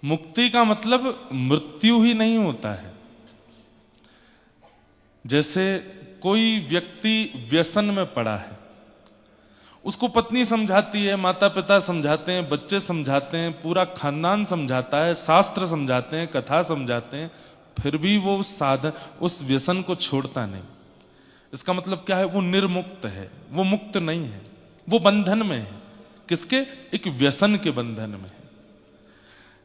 मुक्ति का मतलब मृत्यु ही नहीं होता है। जैसे कोई व्यक्ति व्यसन में पड़ा है, उसको पत्नी समझाती है, माता पिता समझाते हैं, बच्चे समझाते हैं, पूरा खानदान समझाता है, शास्त्र समझाते हैं, कथा समझाते हैं, फिर भी वो उस व्यसन को छोड़ता नहीं। इसका मतलब क्या है? वो निर्मुक्त है, वो मुक्त नहीं है, वो बंधन में है। किसके? एक व्यसन के बंधन में है।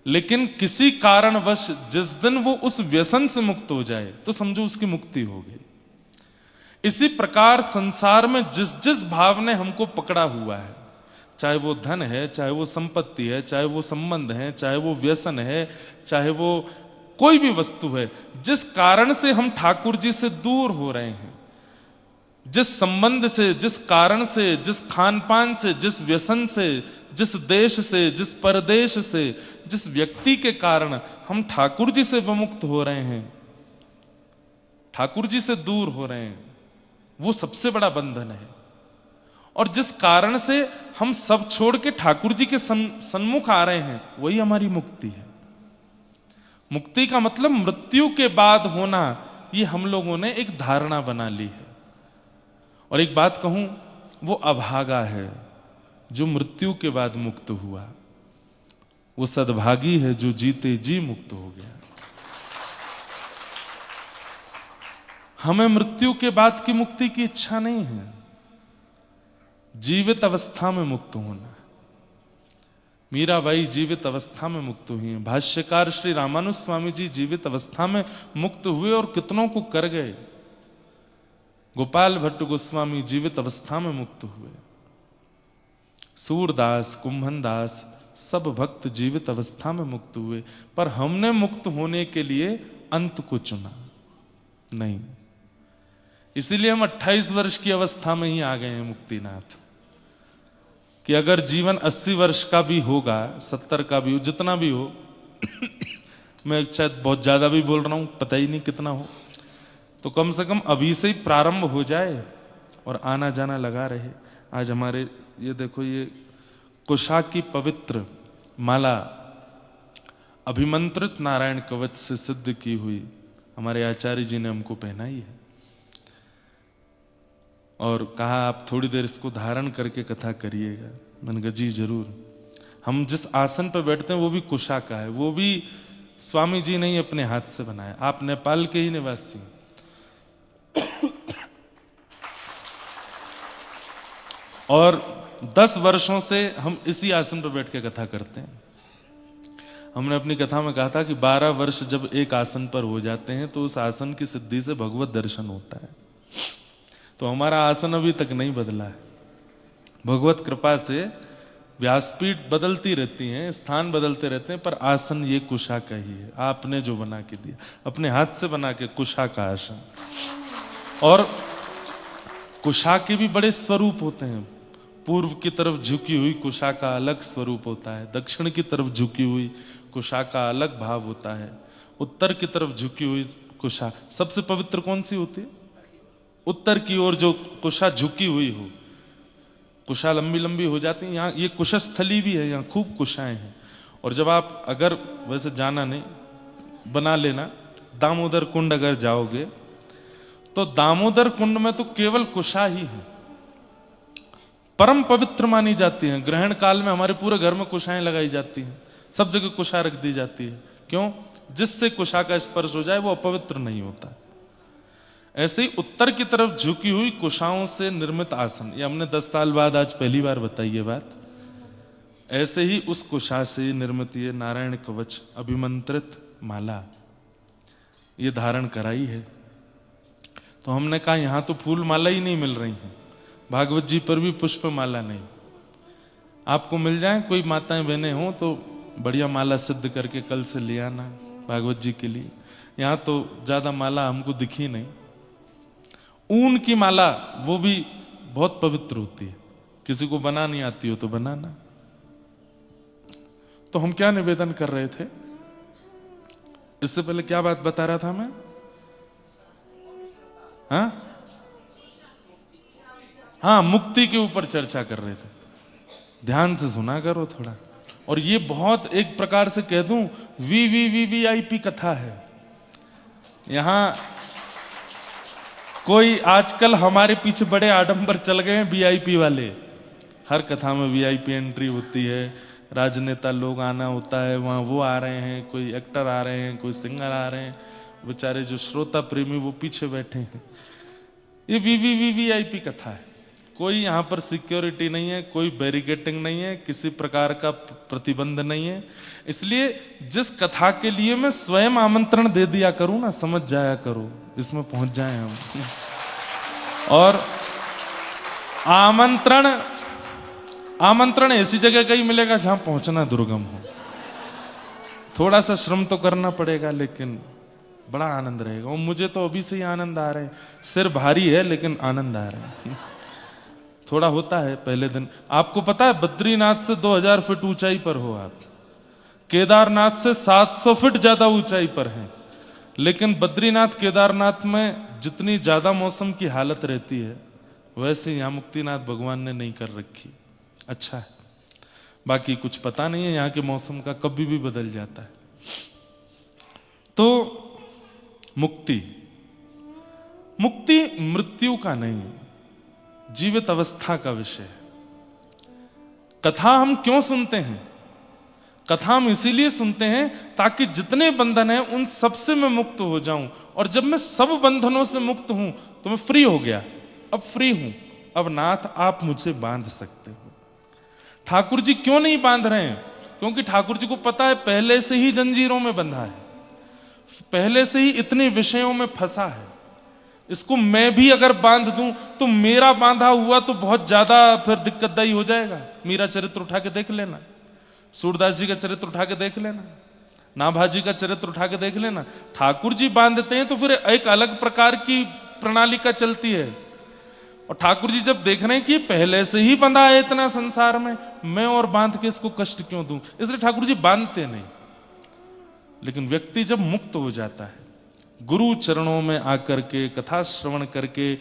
लेकिन किसी कारणवश जिस दिन वो उस व्यसन से मुक्त हो जाए तो समझो उसकी मुक्ति हो गई। इसी प्रकार संसार में जिस जिस भाव ने हमको पकड़ा हुआ है, चाहे वो धन है, चाहे वो संपत्ति है, चाहे वो संबंध है, चाहे वो व्यसन है, चाहे वो कोई भी वस्तु है, जिस कारण से हम ठाकुर जी से दूर हो रहे हैं, जिस संबंध से, जिस कारण से, जिस खान पान से, जिस व्यसन से, जिस देश से, जिस परदेश से, जिस व्यक्ति के कारण हम ठाकुर जी से विमुक्त हो रहे हैं, ठाकुर जी से दूर हो रहे हैं, वो सबसे बड़ा बंधन है। और जिस कारण से हम सब छोड़ के ठाकुर जी के सन्मुख आ रहे हैं, वही हमारी मुक्ति है। मुक्ति का मतलब मृत्यु के बाद होना, ये हम लोगों ने एक धारणा बना ली है। और एक बात कहूं, वो अभागा है जो मृत्यु के बाद मुक्त हुआ, वो सद्भागी है जो जीते जी मुक्त हो गया। हमें मृत्यु के बाद की मुक्ति की इच्छा नहीं है, जीवित अवस्था में मुक्त होना। मीराबाई जीवित अवस्था में मुक्त हुई हैं। भाष्यकार श्री रामानुज स्वामी जी जीवित अवस्था में मुक्त हुए और कितनों को कर गए। गोपाल भट्ट गोस्वामी जीवित अवस्था में मुक्त हुए। सूरदास, कुंभन दास, सब भक्त जीवित अवस्था में मुक्त हुए। पर हमने मुक्त होने के लिए अंत को चुना नहीं, इसीलिए हम 28 वर्ष की अवस्था में ही आ गए हैं मुक्तिनाथ। कि अगर जीवन 80 वर्ष का भी होगा, 70 का भी हो, जितना भी हो मैं शायद बहुत ज्यादा भी बोल रहा हूं, पता ही नहीं कितना हो, तो कम से कम अभी से ही प्रारंभ हो जाए और आना जाना लगा रहे। आज हमारे ये देखो, ये कुशा की पवित्र माला अभिमंत्रित नारायण कवच से सिद्ध की हुई हमारे आचार्य जी ने हमको पहनाई है और कहा आप थोड़ी देर इसको धारण करके कथा करिएगा। मैंने कहा जी जरूर। हम जिस आसन पर बैठते हैं वो भी कुशा का है, वो भी स्वामी जी ने ही अपने हाथ से बनाया। आप नेपाल के ही निवासी। और 10 वर्षों से हम इसी आसन पर बैठ के कथा करते हैं। हमने अपनी कथा में कहा था कि 12 वर्ष जब एक आसन पर हो जाते हैं तो उस आसन की सिद्धि से भगवत दर्शन होता है। तो हमारा आसन अभी तक नहीं बदला है। भगवत कृपा से व्यासपीठ बदलती रहती हैं, स्थान बदलते रहते हैं, पर आसन ये कुशा का ही है। आपने जो बना के दिया, अपने हाथ से बना के, कुशा का आसन। और कुशा के भी बड़े स्वरूप होते हैं। पूर्व की तरफ झुकी हुई कुशा का अलग स्वरूप होता है, दक्षिण की तरफ झुकी हुई कुशा का अलग भाव होता है, उत्तर की तरफ झुकी हुई कुशा। सबसे पवित्र कौन सी होती है? उत्तर की ओर जो कुशा झुकी हुई हो। कुशा लंबी लंबी हो जाती है। यहाँ ये कुशस्थली भी है, यहाँ खूब कुशाएं हैं। और जब आप, अगर वैसे जाना नहीं, बना लेना, दामोदर कुंड अगर जाओगे तो दामोदर कुंड में तो केवल कुशा ही है, परम पवित्र मानी जाती हैं। ग्रहण काल में हमारे पूरे घर में कुशाएं लगाई जाती हैं, सब जगह कुशा रख दी जाती है। क्यों? जिससे कुशा का स्पर्श हो जाए वो अपवित्र नहीं होता। ऐसे ही उत्तर की तरफ झुकी हुई कुशाओं से निर्मित आसन, ये हमने 10 साल बाद आज पहली बार बताई ये बात। ऐसे ही उस कुशा से निर्मित ये नारायण कवच अभिमंत्रित माला ये धारण कराई है। तो हमने कहा यहां तो फूल माला ही नहीं मिल रही है, भागवत जी पर भी पुष्प माला नहीं। आपको मिल जाए, कोई माताएं बहनें हो तो बढ़िया माला सिद्ध करके कल से ले आना भागवत जी के लिए। यहां तो ज्यादा माला हमको दिखी नहीं। ऊन की माला वो भी बहुत पवित्र होती है, किसी को बना नहीं आती हो तो बनाना। तो हम क्या निवेदन कर रहे थे? इससे पहले क्या बात बता रहा था मैं? हाँ, मुक्ति के ऊपर चर्चा कर रहे थे। ध्यान से सुना करो थोड़ा। और ये बहुत एक प्रकार से कह दूं वीवीवीवीआईपी कथा है। यहां कोई आजकल हमारे पीछे बड़े आडंबर चल गए हैं वीआईपी वाले। हर कथा में वीआईपी एंट्री होती है, राजनेता लोग आना होता है, वहां वो आ रहे हैं, कोई एक्टर आ रहे हैं, कोई सिंगर आ रहे हैं, बेचारे जो श्रोता प्रेमी वो पीछे बैठे हैं। ये वीवीवीआईपी कथा है। कोई यहां पर सिक्योरिटी नहीं है, कोई बैरिकेटिंग नहीं है, किसी प्रकार का प्रतिबंध नहीं है। इसलिए जिस कथा के लिए मैं स्वयं आमंत्रण दे दिया करूं ना, समझ जाया करो इसमें पहुंच जाए हम। और आमंत्रण ऐसी जगह का ही मिलेगा जहां पहुंचना दुर्गम हो। थोड़ा सा श्रम तो करना पड़ेगा, लेकिन बड़ा आनंद रहेगा। और मुझे तो अभी से ही आनंद आ रहे हैं। सिर भारी है लेकिन आनंद आ रहा है। थोड़ा होता है पहले दिन। आपको पता है बद्रीनाथ से 2000 फीट ऊंचाई पर हो आप, केदारनाथ से 700 फीट ज्यादा ऊंचाई पर है, लेकिन बद्रीनाथ केदारनाथ में जितनी ज्यादा मौसम की हालत रहती है वैसे यहां मुक्तिनाथ भगवान ने नहीं कर रखी। अच्छा है, बाकी कुछ पता नहीं है यहां के मौसम का, कभी भी बदल जाता है। तो मुक्ति मृत्यु का नहीं, जीवित अवस्था का विषय है। कथा हम क्यों सुनते हैं? कथा हम इसीलिए सुनते हैं ताकि जितने बंधन हैं उन सब से मैं मुक्त हो जाऊं। और जब मैं सब बंधनों से मुक्त हूं तो मैं फ्री हो गया, अब फ्री हूं, अब नाथ आप मुझे बांध सकते हो। ठाकुर जी क्यों नहीं बांध रहे हैं? क्योंकि ठाकुर जी को पता है पहले से ही जंजीरों में बंधा है, पहले से ही इतने विषयों में फंसा है। इसको मैं भी अगर बांध दूं तो मेरा बांधा हुआ तो बहुत ज्यादा फिर दिक्कतदायी हो जाएगा। मीरा चरित्र उठा के देख लेना, सूरदास जी का चरित्र उठा के देख लेना, नाभाजी का चरित्र उठा के देख लेना। ठाकुर जी बांधते हैं तो फिर एक अलग प्रकार की प्रणालिका चलती है। और ठाकुर जी जब देख रहे हैं कि पहले से ही बंधा है इतना संसार में, मैं और बांध के इसको कष्ट क्यों दूं, इसलिए ठाकुर जी बांधते नहीं। लेकिन व्यक्ति जब मुक्त हो जाता है, गुरु चरणों में आकर के कथा श्रवण करके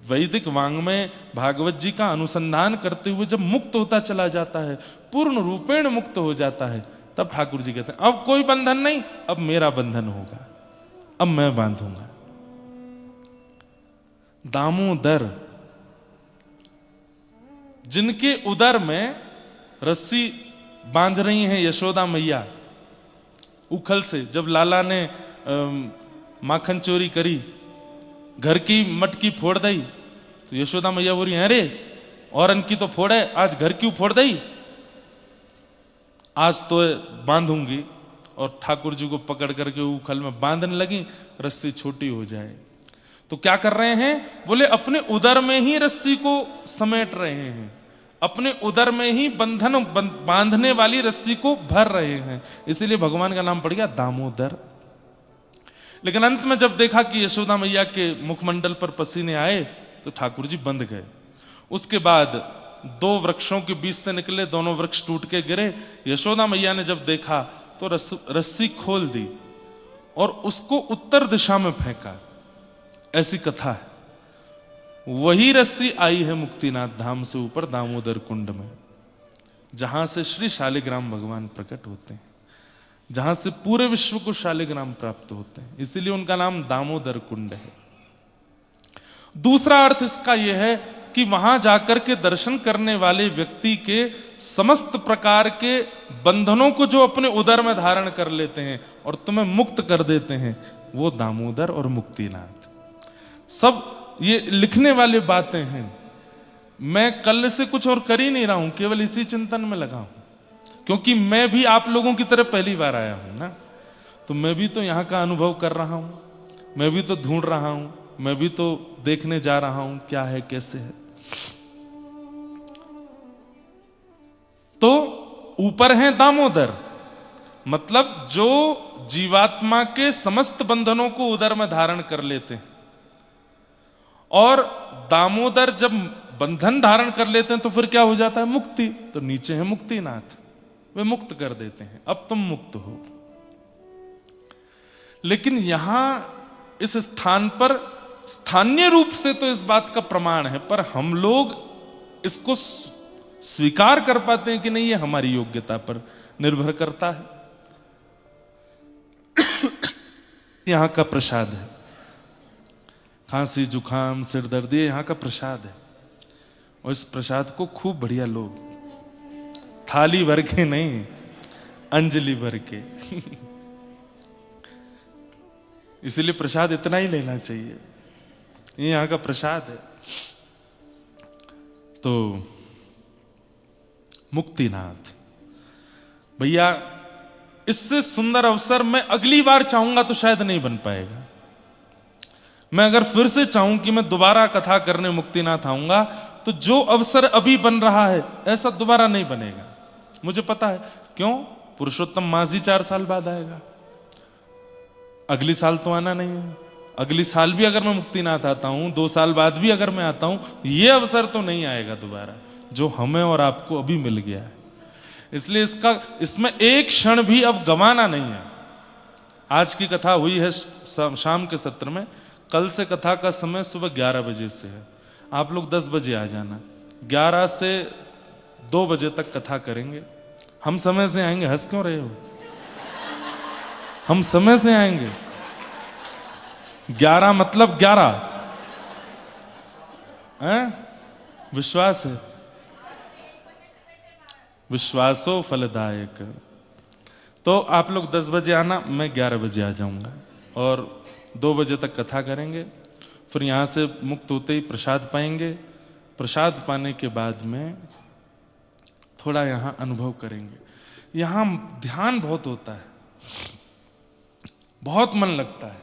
वैदिक वांग्मय भागवत जी का अनुसंधान करते हुए जब मुक्त होता चला जाता है, पूर्ण रूपेण मुक्त हो जाता है, तब ठाकुर जी कहते हैं अब कोई बंधन नहीं, अब मेरा बंधन होगा, अब मैं बांधूंगा। दामोदर, जिनके उदर में रस्सी बांध रही हैं यशोदा मैया, उखल से जब लाला ने माखन चोरी करी, घर की मटकी फोड़ दई, तो यशोदा मैया बोली अरे और इनकी तो फोड़े, आज घर क्यों फोड़ दई, आज तो बांधूंगी। और ठाकुर जी को पकड़ करके उखल में बांधने लगी, रस्सी छोटी हो जाए। तो क्या कर रहे हैं? बोले अपने उदर में ही रस्सी को समेट रहे हैं, अपने उदर में ही बंधन बांधने वाली रस्सी को भर रहे हैं, इसीलिए भगवान का नाम पड़ गया दामोदर। लेकिन अंत में जब देखा कि यशोदा मैया के मुखमंडल पर पसीने आए तो ठाकुर जी बंध गए। उसके बाद 2 वृक्षों के बीच से निकले, दोनों वृक्ष टूट के गिरे। यशोदा मैया ने जब देखा तो रस्सी खोल दी और उसको उत्तर दिशा में फेंका। ऐसी कथा है। वही रस्सी आई है मुक्तिनाथ धाम से ऊपर दामोदर कुंड में, जहां से श्री शालिग्राम भगवान प्रकट होते हैं, जहां से पूरे विश्व को शालिग्राम प्राप्त होते हैं, इसीलिए उनका नाम दामोदर कुंड है। दूसरा अर्थ इसका यह है कि वहां जाकर के दर्शन करने वाले व्यक्ति के समस्त प्रकार के बंधनों को जो अपने उदर में धारण कर लेते हैं और तुम्हें मुक्त कर देते हैं, वो दामोदर और मुक्तिनाथ। सब ये लिखने वाली बातें हैं। मैं कल से कुछ और कर ही नहीं रहा हूं, केवल इसी चिंतन में लगा हूं, क्योंकि मैं भी आप लोगों की तरह पहली बार आया हूं ना, तो मैं भी तो यहां का अनुभव कर रहा हूं, मैं भी तो ढूंढ रहा हूं, मैं भी तो देखने जा रहा हूं क्या है कैसे है। तो ऊपर है दामोदर, मतलब जो जीवात्मा के समस्त बंधनों को उदर में धारण कर लेते हैं। और दामोदर जब बंधन धारण कर लेते हैं तो फिर क्या हो जाता है? मुक्ति। तो नीचे है मुक्तिनाथ, वे मुक्त कर देते हैं, अब तुम मुक्त हो। लेकिन यहां इस स्थान पर स्थानीय रूप से तो इस बात का प्रमाण है, पर हम लोग इसको स्वीकार कर पाते हैं कि नहीं, ये हमारी योग्यता पर निर्भर करता है। यहाँ का प्रसाद है, खांसी जुखाम सिर दर्द ये यहाँ का प्रसाद है। और इस प्रसाद को खूब बढ़िया लोग, थाली भर के नहीं, अंजलि भर के इसीलिए प्रसाद इतना ही लेना चाहिए, ये यहाँ का प्रसाद है। तो मुक्तिनाथ भैया, इससे सुंदर अवसर मैं अगली बार चाहूंगा तो शायद नहीं बन पाएगा। मैं अगर फिर से चाहूं कि मैं दोबारा कथा करने मुक्तिनाथ आऊंगा, तो जो अवसर अभी बन रहा है ऐसा दोबारा नहीं बनेगा, मुझे पता है। क्यों? पुरुषोत्तम मासी 4 साल बाद आएगा, अगली साल तो आना नहीं है। अगली साल भी अगर मैं मुक्तिनाथ आता हूं, 2 साल बाद भी अगर मैं आता हूं, यह अवसर तो नहीं आएगा दोबारा, जो हमें और आपको अभी मिल गया है। इसलिए इसमें एक क्षण भी अब गंवाना नहीं है। आज की कथा हुई है शाम के सत्र में, कल से कथा का समय सुबह 11 बजे से है। आप लोग 10 बजे आ जाना, 11 से 2 बजे तक कथा करेंगे। हम समय से आएंगे, हंस क्यों रहे हो? हम समय से आएंगे, 11 मतलब 11 हैं? विश्वास है, विश्वासो फलदायक। तो आप लोग 10 बजे आना, मैं 11 बजे आ जाऊंगा और 2 बजे तक कथा करेंगे। फिर यहां से मुक्त होते ही प्रसाद पाएंगे। प्रसाद पाने के बाद में थोड़ा यहां अनुभव करेंगे। यहां ध्यान बहुत होता है, बहुत मन लगता है।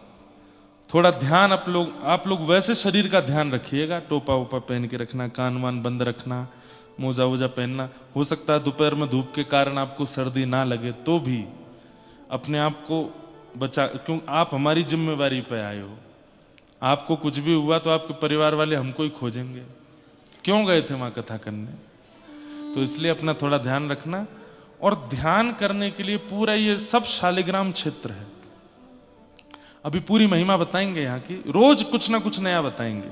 थोड़ा ध्यान आप लोग वैसे शरीर का ध्यान रखिएगा, टोपा वोपा पहन के रखना, कान वान बंद रखना, मोजा वोजा पहनना। हो सकता है दोपहर में धूप के कारण आपको सर्दी ना लगे, तो भी अपने आप को बचा, क्यों? आप हमारी जिम्मेवारी पे आए हो। आपको कुछ भी हुआ तो आपके परिवार वाले हमको ही खोजेंगे, क्यों गए थे वहां कथा करने? तो इसलिए अपना थोड़ा ध्यान रखना। और ध्यान करने के लिए पूरा ये सब शालिग्राम क्षेत्र है। अभी पूरी महिमा बताएंगे यहाँ की, रोज कुछ ना कुछ नया बताएंगे।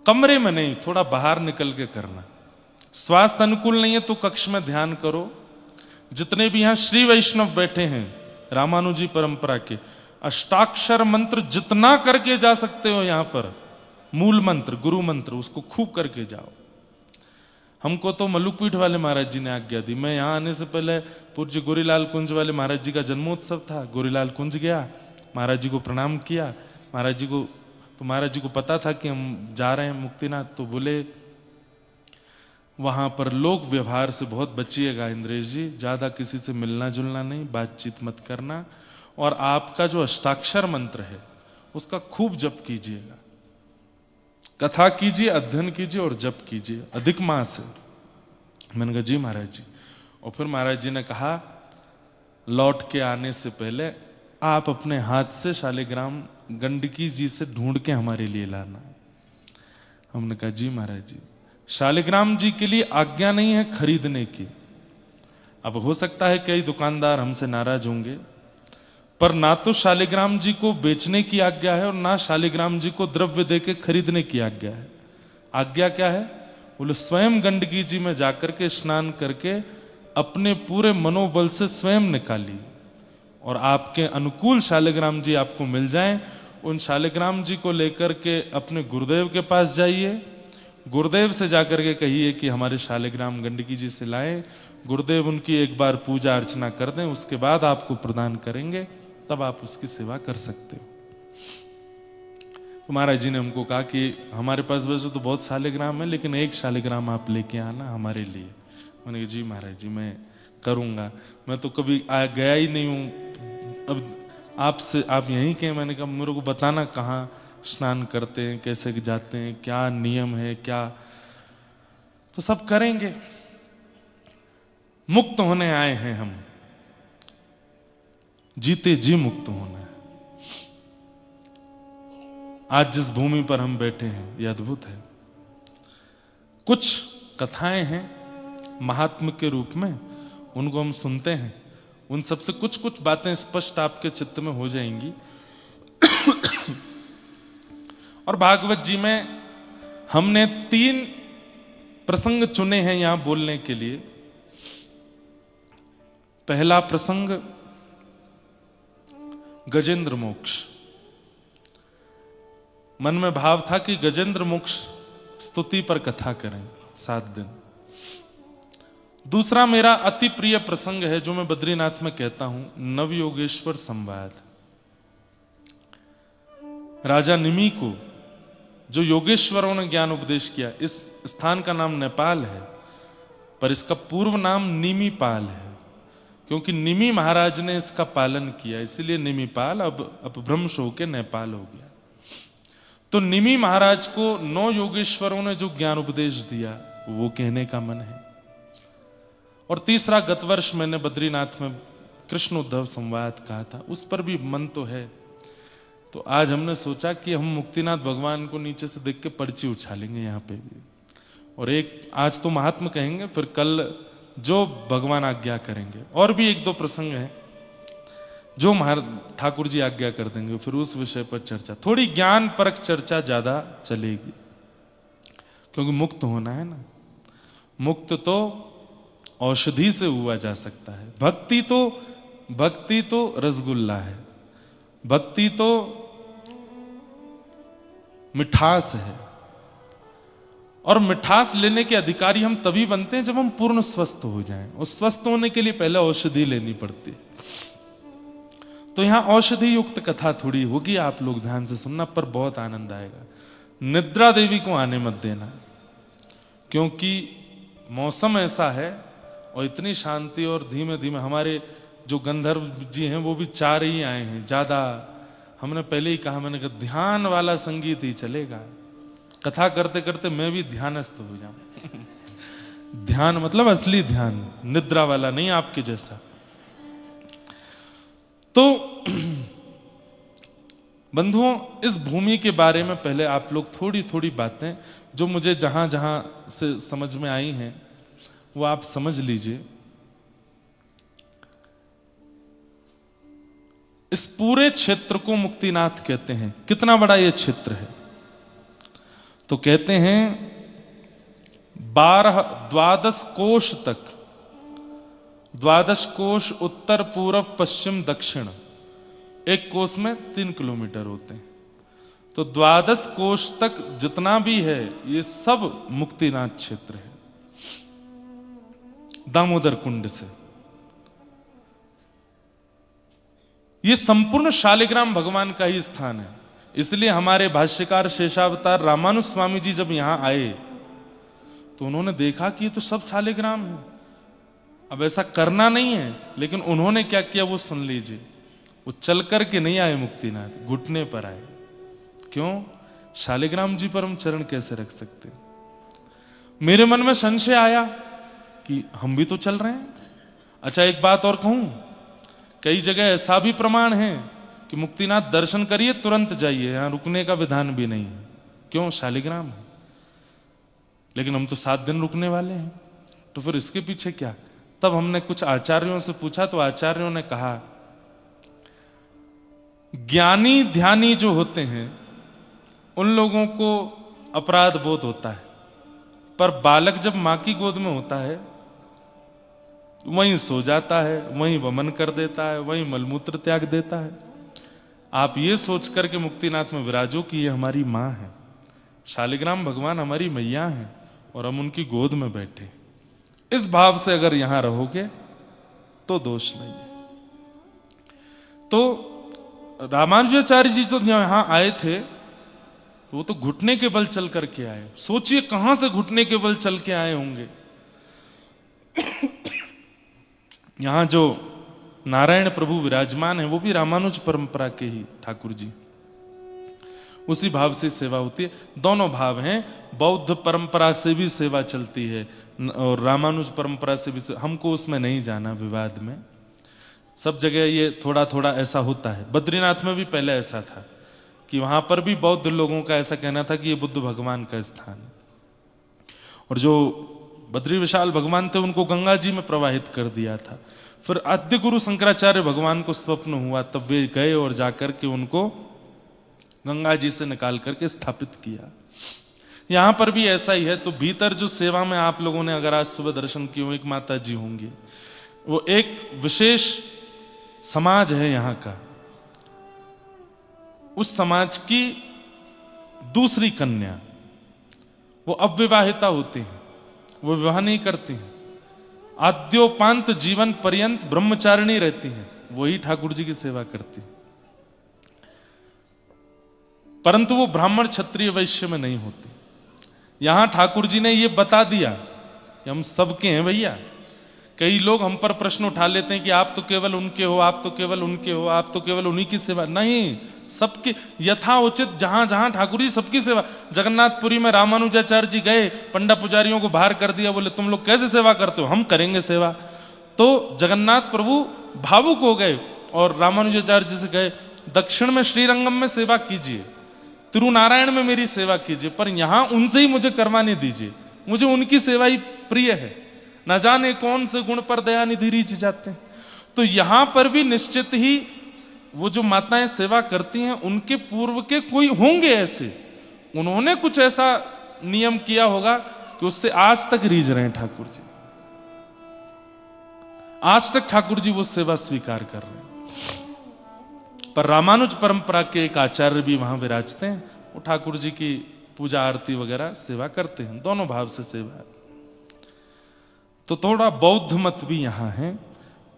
कमरे में नहीं, थोड़ा बाहर निकल के करना। स्वास्थ्य अनुकूल नहीं है तो कक्ष में ध्यान करो। जितने भी यहां श्री वैष्णव बैठे हैं रामानुजी परंपरा के, अष्टाक्षर मंत्र जितना करके जा सकते हो यहां पर, मूल मंत्र गुरु मंत्र, उसको खूब करके जाओ। हमको तो मल्लुकपीठ वाले महाराज जी ने आज्ञा दी। मैं यहां आने से पहले पूज्य गोरीलाल कुंज वाले महाराज जी का जन्मोत्सव था, गोरीलाल कुंज गया, महाराज जी को प्रणाम किया। महाराज जी को पता था कि हम जा रहे हैं मुक्तिनाथ, तो बोले वहां पर लोक व्यवहार से बहुत बचिएगा इंद्रेश जी, ज्यादा किसी से मिलना जुलना नहीं, बातचीत मत करना, और आपका जो अष्टाक्षर मंत्र है उसका खूब जप कीजिएगा। कथा कीजिए, अध्ययन कीजिए और जप कीजिए, अधिक मास है। मैंने कहा जी महाराज जी। और फिर महाराज जी ने कहा लौट के आने से पहले आप अपने हाथ से शालिग्राम गंडकी जी से ढूंढ के हमारे लिए लाना। हमने कहा जी महाराज जी। शालिग्राम जी के लिए आज्ञा नहीं है खरीदने की। अब हो सकता है कई दुकानदार हमसे नाराज होंगे, पर ना तो शालिग्राम जी को बेचने की आज्ञा है और ना शालिग्राम जी को द्रव्य देके खरीदने की आज्ञा है। आज्ञा क्या है? बोले स्वयं गंडकी जी में जाकर के स्नान करके अपने पूरे मनोबल से स्वयं निकालिए और आपके अनुकूल शालिग्राम जी आपको मिल जाएं। उन शालिग्राम जी को लेकर के अपने गुरुदेव के पास जाइए, गुरुदेव से जाकर के कहिए कि हमारे शालिग्राम गंडकी जी से लाएं। गुरुदेव उनकी एक बार पूजा अर्चना कर दें, उसके बाद आपको प्रदान करेंगे, तब आप उसकी सेवा कर सकते हो। तो महाराज जी ने हमको कहा कि हमारे पास वैसे तो बहुत शालिग्राम है, लेकिन एक शालिग्राम आप लेके आना हमारे लिए। मैंने कहा जी महाराज जी मैं करूंगा, मैं तो कभी गया ही नहीं हूं, अब आपसे आप यहीं के। मैंने कहा मेरे को बताना कहाँ स्नान करते हैं, कैसे जाते हैं, क्या नियम है क्या। तो सब करेंगे। मुक्त होने आए हैं हम, जीते जी मुक्त होना है। आज जिस भूमि पर हम बैठे हैं यह अद्भुत है। कुछ कथाएं हैं महात्म के रूप में, उनको हम सुनते हैं, उन सबसे कुछ कुछ बातें स्पष्ट आपके चित्त में हो जाएंगी। और भागवत जी में हमने 3 प्रसंग चुने हैं यहां बोलने के लिए। पहला प्रसंग गजेंद्र मोक्ष। मन में भाव था कि गजेंद्र मोक्ष स्तुति पर कथा करें 7 दिन। दूसरा मेरा अति प्रिय प्रसंग है जो मैं बद्रीनाथ में कहता हूं, नवयोगेश्वर संवाद। राजा निमि को जो योगेश्वरों ने ज्ञान उपदेश किया, इस स्थान का नाम नेपाल है पर इसका पूर्व नाम निमिपाल है, क्योंकि निमि महाराज ने इसका पालन किया, इसलिए निमिपाल अब अपभ्रंश होकर नेपाल हो गया। तो निमि महाराज को 9 योगेश्वरों ने जो ज्ञान उपदेश दिया वो कहने का मन है। और तीसरा, गत वर्ष मैंने बद्रीनाथ में कृष्ण उद्धव संवाद कहा था, उस पर भी मन तो है। तो आज हमने सोचा कि हम मुक्तिनाथ भगवान को नीचे से देख के पर्ची उछालेंगे यहाँ पे भी, और एक आज तो महात्मा कहेंगे, फिर कल जो भगवान आज्ञा करेंगे। और भी 1-2 प्रसंग हैं जो ठाकुर जी आज्ञा कर देंगे, फिर उस विषय पर चर्चा, थोड़ी ज्ञान परक चर्चा ज्यादा चलेगी, क्योंकि मुक्त होना है ना। मुक्त तो औषधि से हुआ जा सकता है, भक्ति तो रसगुल्ला है, भक्ति तो मिठास है, और मिठास लेने के अधिकारी हम तभी बनते हैं जब हम पूर्ण स्वस्थ हो जाएं, और स्वस्थ होने के लिए पहले औषधि लेनी पड़ती है। तो यहां औषधि युक्त कथा थोड़ी होगी, आप लोग ध्यान से सुनना, पर बहुत आनंद आएगा। निद्रा देवी को आने मत देना, क्योंकि मौसम ऐसा है और इतनी शांति, और धीमे धीमे हमारे जो गंधर्व जी हैं वो भी 4 ही आए हैं, ज्यादा हमने पहले ही कहा, मैंने कहा ध्यान वाला संगीत ही चलेगा। कथा करते करते मैं भी ध्यानस्थ हो जाऊं। ध्यान मतलब असली ध्यान, निद्रा वाला नहीं आपके जैसा। तो बंधुओं, इस भूमि के बारे में पहले आप लोग थोड़ी थोड़ी बातें जो मुझे जहां जहां से समझ में आई हैं वो आप समझ लीजिए। इस पूरे क्षेत्र को मुक्तिनाथ कहते हैं। कितना बड़ा ये क्षेत्र है? तो कहते हैं 12 कोश तक, 12 कोश उत्तर पूर्व पश्चिम दक्षिण, एक कोश में 3 किलोमीटर होते हैं। तो 12 कोश तक जितना भी है ये सब मुक्तिनाथ क्षेत्र है, दामोदर कुंड से। ये संपूर्ण शालिग्राम भगवान का ही स्थान है। इसलिए हमारे भाष्यकार शेषावतार रामानुज स्वामी जी जब यहां आए तो उन्होंने देखा कि ये तो सब शालिग्राम है। अब ऐसा करना नहीं है, लेकिन उन्होंने क्या किया वो सुन लीजिए। वो चल करके नहीं आए मुक्तिनाथ, घुटने पर आए। क्यों? शालिग्राम जी पर हम चरण कैसे रख सकते? मेरे मन में संशय आया कि हम भी तो चल रहे हैं। अच्छा, एक बात और कहूं, कई जगह ऐसा भी प्रमाण है कि मुक्तिनाथ दर्शन करिए तुरंत जाइए, यहां रुकने का विधान भी नहीं है। क्यों? शालिग्राम है। लेकिन हम तो 7 दिन रुकने वाले हैं, तो फिर इसके पीछे क्या? तब हमने कुछ आचार्यों से पूछा तो आचार्यों ने कहा, ज्ञानी ध्यानी जो होते हैं उन लोगों को अपराध बोध होता है, पर बालक जब मां की गोद में होता है वहीं सो जाता है, वहीं वमन कर देता है, वहीं मलमूत्र त्याग देता है। आप ये सोच करके मुक्तिनाथ में विराजो कि ये हमारी मां है, शालिग्राम भगवान हमारी मैया हैं और हम उनकी गोद में बैठे। इस भाव से अगर यहां रहोगे तो दोष नहीं है। तो रामानुजाचार्य जी तो यहां आए थे तो वो तो घुटने के बल चल करके आए। सोचिए कहां से घुटने के बल चल के आए होंगे। यहां जो नारायण प्रभु विराजमान है वो भी रामानुज परंपरा के ही ठाकुर जी, उसी भाव से सेवा होती है। दोनों भाव हैं, बौद्ध परंपरा से भी सेवा चलती है और रामानुज परंपरा से भी। हमको उसमें नहीं जाना, विवाद में। सब जगह ये थोड़ा थोड़ा ऐसा होता है। बद्रीनाथ में भी पहले ऐसा था कि वहां पर भी बौद्ध लोगों का ऐसा कहना था कि ये बुद्ध भगवान का स्थान है, और जो बद्री विशाल भगवान थे उनको गंगा जी में प्रवाहित कर दिया था। फिर आद्य गुरु शंकराचार्य भगवान को स्वप्न हुआ, तब वे गए और जाकर के उनको गंगा जी से निकाल करके स्थापित किया। यहां पर भी ऐसा ही है। तो भीतर जो सेवा में आप लोगों ने अगर आज सुबह दर्शन किए, एक माता जी होंगी, वो एक विशेष समाज है यहाँ का। उस समाज की दूसरी कन्या, वो अविवाहिता होती हैं, वो विवाह नहीं करती हैं, आद्योपांत जीवन पर्यंत ब्रह्मचारिणी रहती हैं, वही ठाकुर जी की सेवा करती हैं। परंतु वो ब्राह्मण क्षत्रिय वैश्य में नहीं होती। यहां ठाकुर जी ने ये बता दिया कि हम सबके हैं भैया। कई लोग हम पर प्रश्न उठा लेते हैं कि आप तो केवल उनके हो, आप तो केवल उनके हो, आप तो केवल उन्हीं की सेवा। नहीं, सबके यथा उचित जहां जहां ठाकुर जी सबकी सेवा। जगन्नाथपुरी में रामानुजाचार्य जी गए, पंडा पुजारियों को बाहर कर दिया, बोले तुम लोग कैसे सेवा करते हो, हम करेंगे सेवा। तो जगन्नाथ प्रभु भावुक हो गए और रामानुजाचार्य जी से गए, दक्षिण में श्रीरंगम में सेवा कीजिए, तिरुनारायण में मेरी सेवा कीजिए, पर यहां उनसे ही मुझे करवाने दीजिए, मुझे उनकी सेवा ही प्रिय है। न जाने कौन से गुण पर दयानिधि रीझ जाते हैं। तो यहां पर भी निश्चित ही वो जो माताएं सेवा करती हैं, उनके पूर्व के कोई होंगे ऐसे, उन्होंने कुछ ऐसा नियम किया होगा कि उससे आज तक रीझ रहे हैं ठाकुर जी, आज तक ठाकुर जी वो सेवा स्वीकार कर रहे हैं। पर रामानुज परंपरा के एक आचार्य भी वहां विराजते हैं, वो ठाकुर जी की पूजा आरती वगैरह सेवा करते हैं, दोनों भाव से सेवा है। तो थोड़ा बौद्ध मत भी यहां है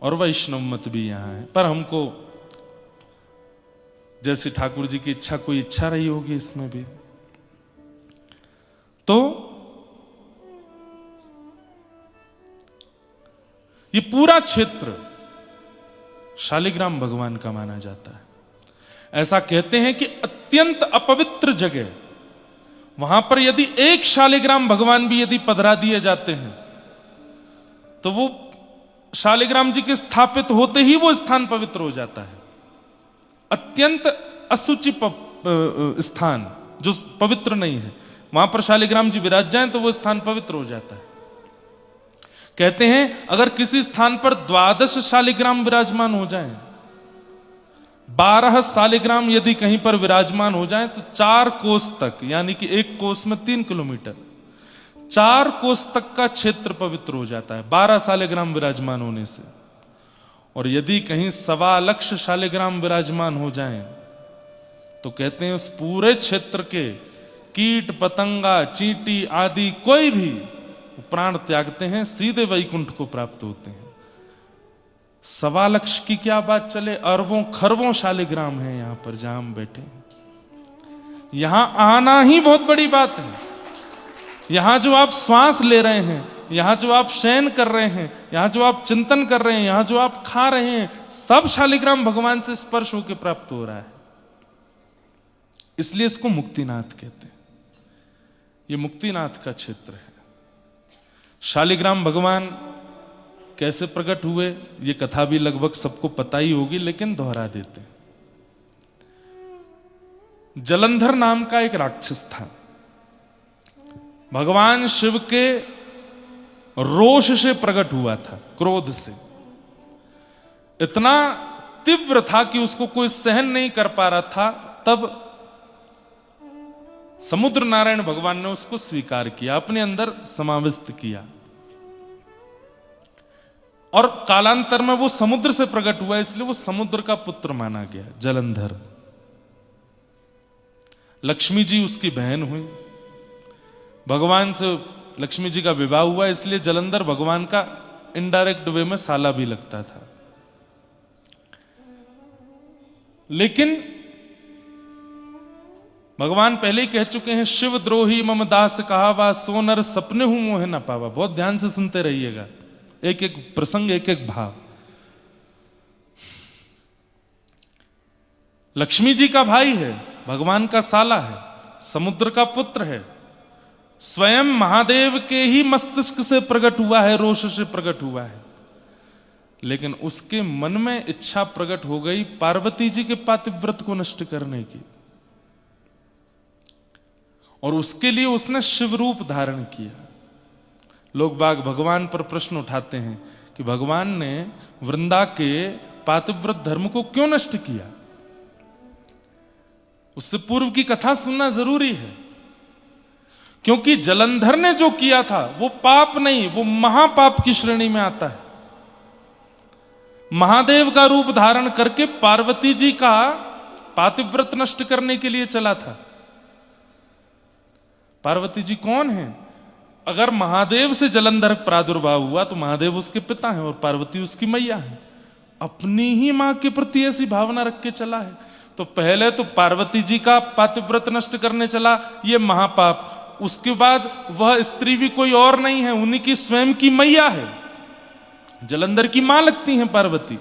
और वैष्णव मत भी यहां है, पर हमको जैसी ठाकुर जी की इच्छा, कोई इच्छा रही होगी इसमें भी। तो ये पूरा क्षेत्र शालिग्राम भगवान का माना जाता है। ऐसा कहते हैं कि अत्यंत अपवित्र जगह, वहां पर यदि एक शालिग्राम भगवान भी यदि पधरा दिए जाते हैं तो वो शालिग्राम जी के स्थापित होते ही वो स्थान पवित्र हो जाता है। अत्यंत असुचि स्थान जो पवित्र नहीं है, वहां पर शालिग्राम जी विराज जाएं तो वो स्थान पवित्र हो जाता है। कहते हैं अगर किसी स्थान पर 12 शालिग्राम विराजमान हो जाएं, 12 शालिग्राम यदि कहीं पर विराजमान हो जाएं तो 4 कोस तक, यानी कि एक कोस में 3 किलोमीटर, 4 कोस तक का क्षेत्र पवित्र हो जाता है 12 शालिग्राम विराजमान होने से। और यदि कहीं 1.25 लाख शालिग्राम विराजमान हो जाएं तो कहते हैं उस पूरे क्षेत्र के कीट पतंगा चींटी आदि कोई भी प्राण त्यागते हैं, सीधे वैकुंठ को प्राप्त होते हैं। 1.25 लाख की क्या बात चले, अरबों खरबों शालिग्राम है यहां पर जहां हम बैठे हैं। यहां आना ही बहुत बड़ी बात है। यहां जो आप श्वास ले रहे हैं, यहां जो आप शयन कर रहे हैं, यहां जो आप चिंतन कर रहे हैं, यहां जो आप खा रहे हैं, सब शालिग्राम भगवान से स्पर्श होकर प्राप्त हो रहा है। इसलिए इसको मुक्तिनाथ कहते हैं। ये मुक्तिनाथ का क्षेत्र है। शालिग्राम भगवान कैसे प्रकट हुए, ये कथा भी लगभग सबको पता ही होगी, लेकिन दोहरा देते हैं। जलंधर नाम का एक राक्षस था, भगवान शिव के रोष से प्रकट हुआ था, क्रोध से। इतना तीव्र था कि उसको कोई सहन नहीं कर पा रहा था। तब समुद्र नारायण भगवान ने उसको स्वीकार किया, अपने अंदर समाविष्ट किया, और कालांतर में वो समुद्र से प्रकट हुआ, इसलिए वो समुद्र का पुत्र माना गया, जलंधर। लक्ष्मी जी उसकी बहन हुई, भगवान से लक्ष्मी जी का विवाह हुआ, इसलिए जलंधर भगवान का इनडायरेक्ट वे में साला भी लगता था। लेकिन भगवान पहले ही कह चुके हैं, शिव द्रोही मम दास कहावा, सो नर सपने हूं मोह न पावा। बहुत ध्यान से सुनते रहिएगा, एक एक प्रसंग, एक एक भाव। लक्ष्मी जी का भाई है, भगवान का साला है, समुद्र का पुत्र है, स्वयं महादेव के ही मस्तिष्क से प्रकट हुआ है, रोष से प्रकट हुआ है। लेकिन उसके मन में इच्छा प्रकट हो गई पार्वती जी के पातिव्रत को नष्ट करने की, और उसके लिए उसने शिव रूप धारण किया। लोग बाग भगवान पर प्रश्न उठाते हैं कि भगवान ने वृंदा के पातिव्रत धर्म को क्यों नष्ट किया। उससे पूर्व की कथा सुनना जरूरी है, क्योंकि जलंधर ने जो किया था वो पाप नहीं, वो महापाप की श्रेणी में आता है। महादेव का रूप धारण करके पार्वती जी का पातिव्रत नष्ट करने के लिए चला था। पार्वती जी कौन है? अगर महादेव से जलंधर प्रादुर्भाव हुआ तो महादेव उसके पिता हैं और पार्वती उसकी मैया है। अपनी ही मां के प्रति ऐसी भावना रख के चला है, तो पहले तो पार्वती जी का पातिव्रत नष्ट करने चला, ये महापाप। उसके बाद वह स्त्री भी कोई और नहीं है, उन्हीं की स्वयं की मैया है, जलंधर की मां लगती हैं पार्वती।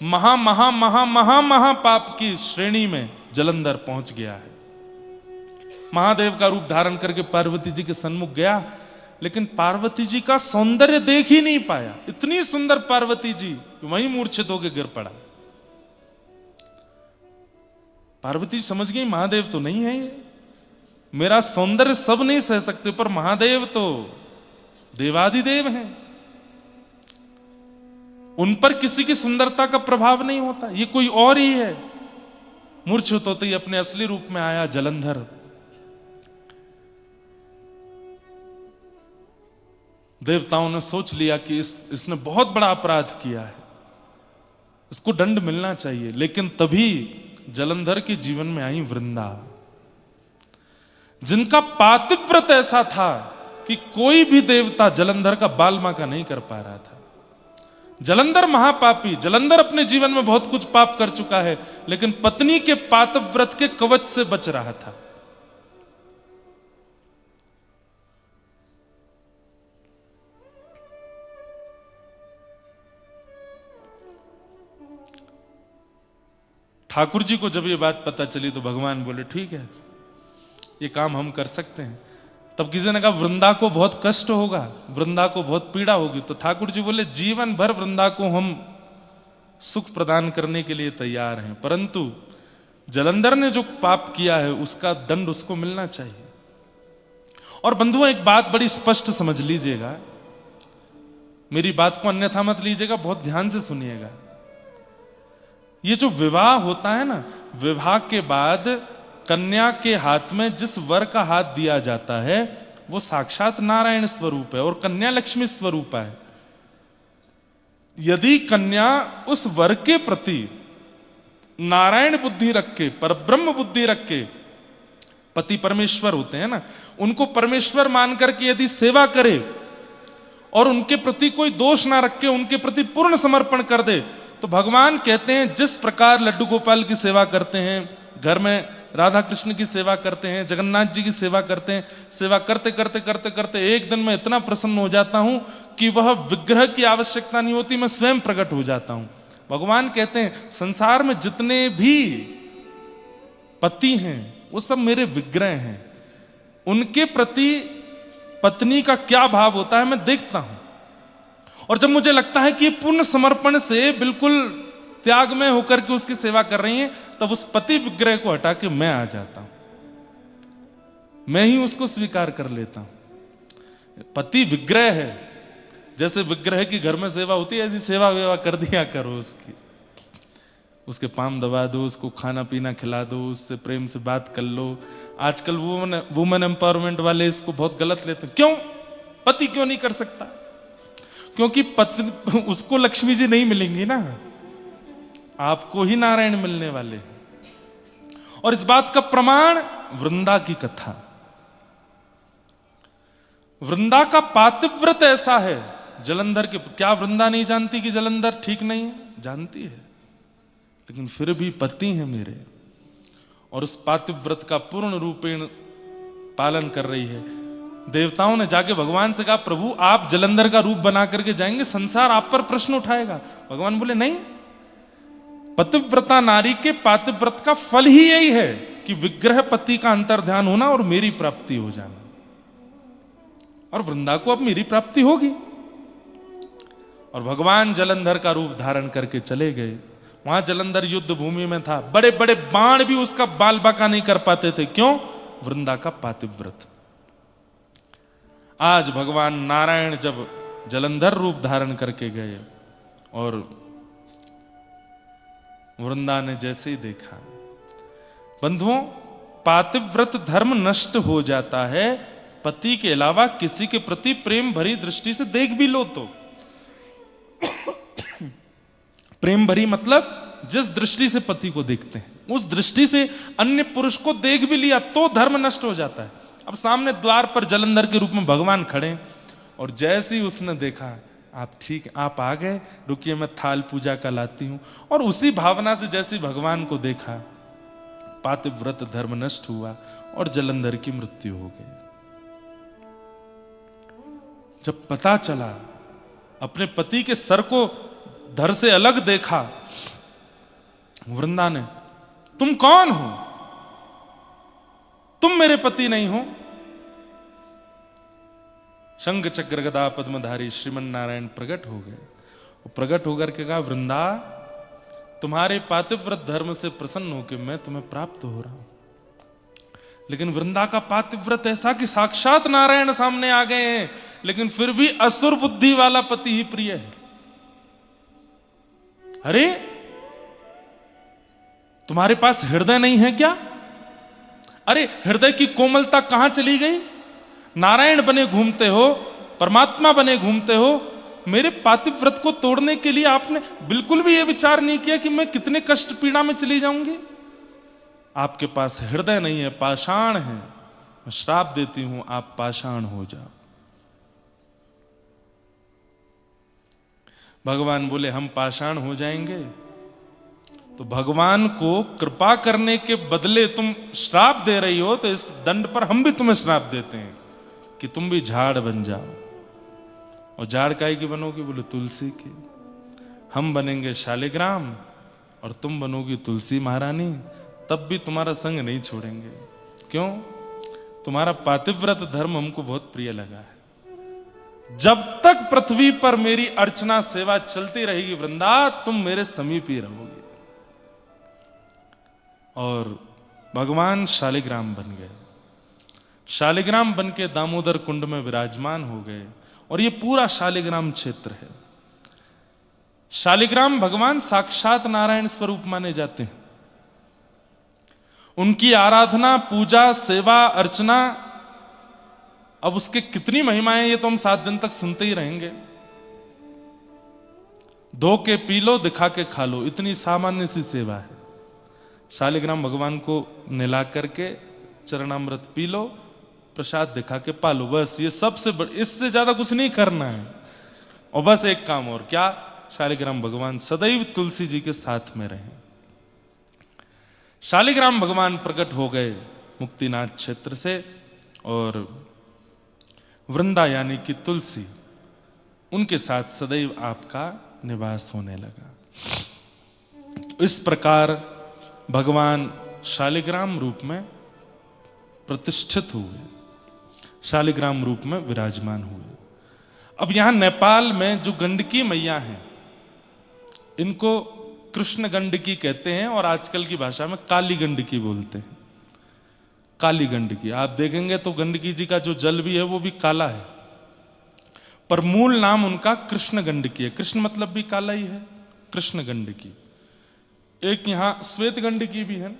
महा महा महा महा महा पाप की श्रेणी में जलंधर पहुंच गया है। महादेव का रूप धारण करके पार्वती जी के सन्मुख गया, लेकिन पार्वती जी का सौंदर्य देख ही नहीं पाया। इतनी सुंदर पार्वती जी, वहीं मूर्छित होकर गिर पड़ा। पार्वती समझ गई महादेव तो नहीं है ये, मेरा सौंदर्य सब नहीं सह सकते, पर महादेव तो देवादिदेव हैं, उन पर किसी की सुंदरता का प्रभाव नहीं होता, ये कोई और ही है। मूर्छित होते ही अपने असली रूप में आया जलंधर। देवताओं ने सोच लिया कि इसने बहुत बड़ा अपराध किया है, इसको दंड मिलना चाहिए। लेकिन तभी जलंधर के जीवन में आई वृंदा, जिनका पातिव्रत ऐसा था कि कोई भी देवता जलंधर का बालमाका नहीं कर पा रहा था। जलंधर महापापी, जलंधर अपने जीवन में बहुत कुछ पाप कर चुका है, लेकिन पत्नी के पातिव्रत के कवच से बच रहा था। ठाकुर जी को जब ये बात पता चली तो भगवान बोले ठीक है, ये काम हम कर सकते हैं। तब किसी ने कहा वृंदा को बहुत कष्ट होगा, वृंदा को बहुत पीड़ा होगी। तो ठाकुर जी बोले जीवन भर वृंदा को हम सुख प्रदान करने के लिए तैयार हैं, परंतु जलंधर ने जो पाप किया है उसका दंड उसको मिलना चाहिए। और बंधुओं, एक बात बड़ी स्पष्ट समझ लीजिएगा, मेरी बात को अन्यथा मत लीजिएगा, बहुत ध्यान से सुनिएगा। ये जो विवाह होता है ना, विवाह के बाद कन्या के हाथ में जिस वर का हाथ दिया जाता है वो साक्षात नारायण स्वरूप है और कन्या लक्ष्मी स्वरूप है। यदि कन्या उस वर के प्रति नारायण बुद्धि रख के, परब्रह्म बुद्धि रख के, पति परमेश्वर होते हैं ना, उनको परमेश्वर मान करके यदि सेवा करे और उनके प्रति कोई दोष ना रख के उनके प्रति पूर्ण समर्पण कर दे, तो भगवान कहते हैं जिस प्रकार लड्डू गोपाल की सेवा करते हैं, घर में राधा कृष्ण की सेवा करते हैं, जगन्नाथ जी की सेवा करते हैं, सेवा करते करते करते करते एक दिन मैं इतना प्रसन्न हो जाता हूं कि वह विग्रह की आवश्यकता नहीं होती, मैं स्वयं प्रकट हो जाता हूं। भगवान कहते हैं संसार में जितने भी पति हैं वो सब मेरे विग्रह हैं, उनके प्रति पत्नी का क्या भाव होता है मैं देखता हूं। और जब मुझे लगता है कि ये पूर्ण समर्पण से बिल्कुल त्याग में होकर के उसकी सेवा कर रही हैं, तब उस पति विग्रह को हटा के मैं आ जाता हूं, मैं ही उसको स्वीकार कर लेता हूं। पति विग्रह है, जैसे विग्रह की घर में सेवा होती है ऐसी सेवा वेवा कर दिया करो उसकी, उसके पाम दबा दो, उसको खाना पीना खिला दो, उससे प्रेम से बात कर लो। आजकल वुमेन एम्पावरमेंट वाले इसको बहुत गलत लेते हैं। क्यों? पति क्यों नहीं कर सकता? क्योंकि पत्नी उसको लक्ष्मी जी नहीं मिलेंगी ना, आपको ही नारायण मिलने वाले। और इस बात का प्रमाण वृंदा की कथा। वृंदा का पातिव्रत ऐसा है जलंधर के, क्या वृंदा नहीं जानती कि जलंधर ठीक नहीं है? जानती है, लेकिन फिर भी पति हैं मेरे, और उस पातिव्रत का पूर्ण रूपेण पालन कर रही है। देवताओं ने जाके भगवान से कहा प्रभु आप जलंधर का रूप बना करके जाएंगे, संसार आप पर प्रश्न उठाएगा। भगवान बोले नहीं, पतिव्रता नारी के पातिव्रत का फल ही यही है कि विग्रह पति का अंतर्ध्यान होना और मेरी प्राप्ति हो जाना। और वृंदा को अब मेरी प्राप्ति होगी। और भगवान जलंधर का रूप धारण करके चले गए। वहां जलंधर युद्ध भूमि में था, बड़े बड़े बाण भी उसका बाल बाका नहीं कर पाते थे। क्यों? वृंदा का पातिव्रत। आज भगवान नारायण जब जलंधर रूप धारण करके गए और वृंदा ने जैसे ही देखा, बंधुओं पातिव्रत धर्म नष्ट हो जाता है पति के अलावा किसी के प्रति प्रेम भरी दृष्टि से देख भी लो तो। प्रेम भरी मतलब जिस दृष्टि से पति को देखते हैं उस दृष्टि से अन्य पुरुष को देख भी लिया तो धर्म नष्ट हो जाता है। अब सामने द्वार पर जलंधर के रूप में भगवान खड़े और जैसे ही उसने देखा आप ठीक आप आ गए, रुकिए मैं थाल पूजा का लाती हूं, और उसी भावना से जैसे भगवान को देखा पातिव्रत धर्म नष्ट हुआ और जलंधर की मृत्यु हो गई। जब पता चला, अपने पति के सर को धड़ से अलग देखा, वृंदा ने, तुम कौन हो? तुम मेरे पति नहीं हो। शंख चक्र गदा पद्मधारी श्रीमन नारायण प्रकट हो गए। प्रकट होकर के कहा, वृंदा तुम्हारे पातिव्रत धर्म से प्रसन्न होकर मैं तुम्हें प्राप्त हो रहा हूं। लेकिन वृंदा का पातिव्रत ऐसा कि साक्षात नारायण सामने आ गए हैं, लेकिन फिर भी असुर बुद्धि वाला पति ही प्रिय है। अरे तुम्हारे पास हृदय नहीं है क्या? अरे हृदय की कोमलता कहां चली गई? नारायण बने घूमते हो, परमात्मा बने घूमते हो, मेरे पातिव्रत को तोड़ने के लिए आपने बिल्कुल भी यह विचार नहीं किया कि मैं कितने कष्ट पीड़ा में चली जाऊंगी। आपके पास हृदय नहीं है, पाषाण है। मैं श्राप देती हूं, आप पाषाण हो जाओ। भगवान बोले, हम पाषाण हो जाएंगे? तो भगवान को कृपा करने के बदले तुम श्राप दे रही हो, तो इस दंड पर हम भी तुम्हें श्राप देते हैं कि तुम भी झाड़ बन जाओ। और झाड़ काहे की बनोगी? बोले तुलसी की। हम बनेंगे शालिग्राम और तुम बनोगी तुलसी महारानी, तब भी तुम्हारा संग नहीं छोड़ेंगे। क्यों? तुम्हारा पातिव्रत धर्म हमको बहुत प्रिय लगा है। जब तक पृथ्वी पर मेरी अर्चना सेवा चलती रहेगी वृंदा, तुम मेरे समीप ही रहोगे। और भगवान शालिग्राम बन गए। शालिग्राम बन के दामोदर कुंड में विराजमान हो गए। और ये पूरा शालिग्राम क्षेत्र है। शालिग्राम भगवान साक्षात नारायण स्वरूप माने जाते हैं। उनकी आराधना, पूजा, सेवा, अर्चना, अब उसके कितनी महिमाएं ये तो हम 7 दिन तक सुनते ही रहेंगे। धो के पी लो, दिखा के खा लो, इतनी सामान्य सी सेवा है। शालिग्राम भगवान को नहला करके चरणामृत पी लो, प्रसाद दिखा के पालो, बस ये सबसे इससे ज्यादा कुछ नहीं करना है। और बस एक काम और, क्या? शालिग्राम भगवान सदैव तुलसी जी के साथ में रहे। शालिग्राम भगवान प्रकट हो गए मुक्तिनाथ क्षेत्र से, और वृंदा यानी कि तुलसी, उनके साथ सदैव आपका निवास होने लगा। इस प्रकार भगवान शालिग्राम रूप में प्रतिष्ठित हुए, शालिग्राम रूप में विराजमान हुए। अब यहां नेपाल में जो गंडकी मैया हैं, इनको कृष्ण गंडकी कहते हैं, और आजकल की भाषा में काली गंडकी बोलते हैं। काली गंडकी आप देखेंगे तो गंडकी जी का जो जल भी है वो भी काला है, पर मूल नाम उनका कृष्ण गंडकी है। कृष्ण मतलब भी काला ही है, कृष्ण गंडकी। एक यहां श्वेत गंडकी भी है,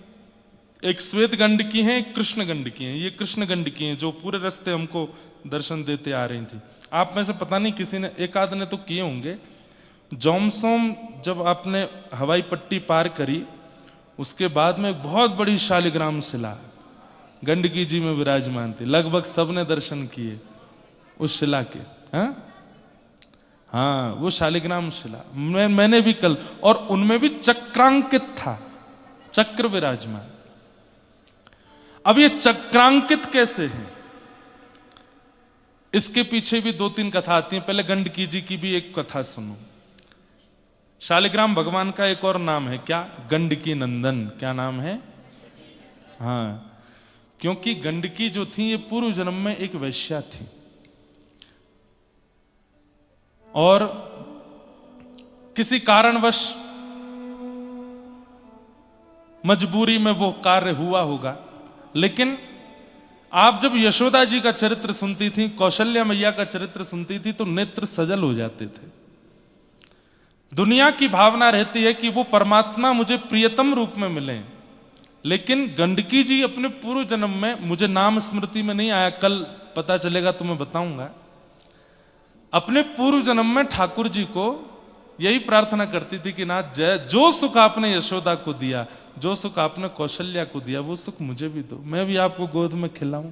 एक श्वेत गंडकी है, एक कृष्ण गंडकी है। ये कृष्ण गंडकी है जो पूरे रास्ते हमको दर्शन देते आ रही थी। आप में से पता नहीं किसी ने, एक आध ने तो किए होंगे। जोमसोम जब आपने हवाई पट्टी पार करी, उसके बाद में बहुत बड़ी शालिग्राम शिला गंडकी जी में विराजमान थी। लगभग सबने दर्शन किए उस शिला के। हाँ, वो शालिग्राम शिला मैंने भी कल, और उनमें भी चक्रांकित था, चक्र विराजमान। अब ये चक्रांकित कैसे है, इसके पीछे भी 2-3 कथा आती हैं। पहले गंडकी जी की भी एक कथा सुनो। शालिग्राम भगवान का एक और नाम है, क्या? गंडकी नंदन। क्या नाम है? हाँ, क्योंकि गंडकी जो थी ये पूर्व जन्म में एक वैश्या थी, और किसी कारणवश मजबूरी में वो कार्य हुआ होगा। लेकिन आप जब यशोदा जी का चरित्र सुनती थी, कौशल्या मैया का चरित्र सुनती थी, तो नेत्र सजल हो जाते थे। दुनिया की भावना रहती है कि वो परमात्मा मुझे प्रियतम रूप में मिले, लेकिन गंडकी जी अपने पूर्व जन्म में, मुझे नाम स्मृति में नहीं आया, कल पता चलेगा तो मैं बताऊंगा, अपने पूर्व जन्म में ठाकुर जी को यही प्रार्थना करती थी कि नाथ जय, जो सुख आपने यशोदा को दिया, जो सुख आपने कौशल्या को दिया, वो सुख मुझे भी दो, मैं भी आपको गोद में खिलाऊं।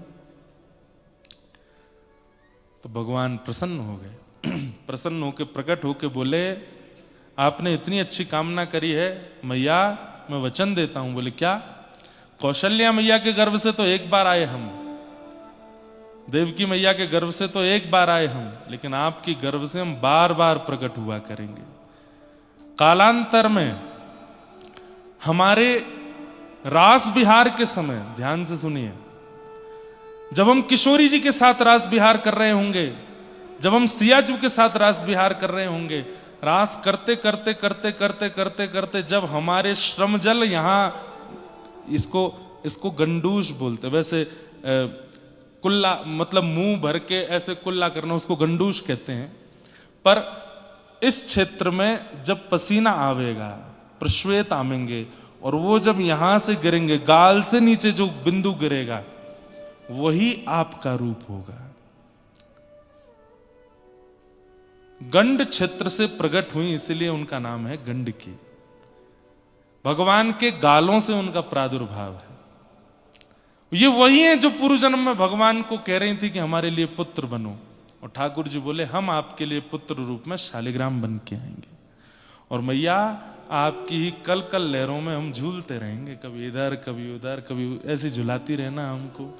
तो भगवान प्रसन्न हो गए। प्रसन्न होके प्रकट होके बोले, आपने इतनी अच्छी कामना करी है मैया, मैं वचन देता हूं। बोले क्या? कौशल्या मैया के गर्भ से तो एक बार आए हम, देवकी मैया के गर्भ से तो एक बार आए हम, लेकिन आपकी गर्भ से हम बार बार प्रकट हुआ करेंगे। कालांतर में हमारे रास विहार के समय, ध्यान से सुनिए, जब हम किशोरी जी के साथ रास विहार कर रहे होंगे, जब हम सियाजू के साथ रास विहार कर रहे होंगे, रास करते करते करते करते करते करते जब हमारे श्रम जल यहां, इसको गंडूश बोलते, वैसे कुल्ला मतलब मुंह भर के ऐसे कुल्ला करना, उसको गंडूश कहते हैं। पर इस क्षेत्र में जब पसीना आवेगा, प्रश्वेत आवेंगे, और वो जब यहां से गिरेंगे, गाल से नीचे जो बिंदु गिरेगा वही आपका रूप होगा। गंड क्षेत्र से प्रकट हुई, इसलिए उनका नाम है गंडकी। भगवान के गालों से उनका प्रादुर्भाव है। ये वही है जो पूर्व जन्म में भगवान को कह रही थी कि हमारे लिए पुत्र बनो, और ठाकुर जी बोले हम आपके लिए पुत्र रूप में शालिग्राम बन के आएंगे, और मैया आपकी ही कल कल लहरों में हम झूलते रहेंगे, कभी इधर कभी उधर, कभी ऐसी झुलाती रहना हमको,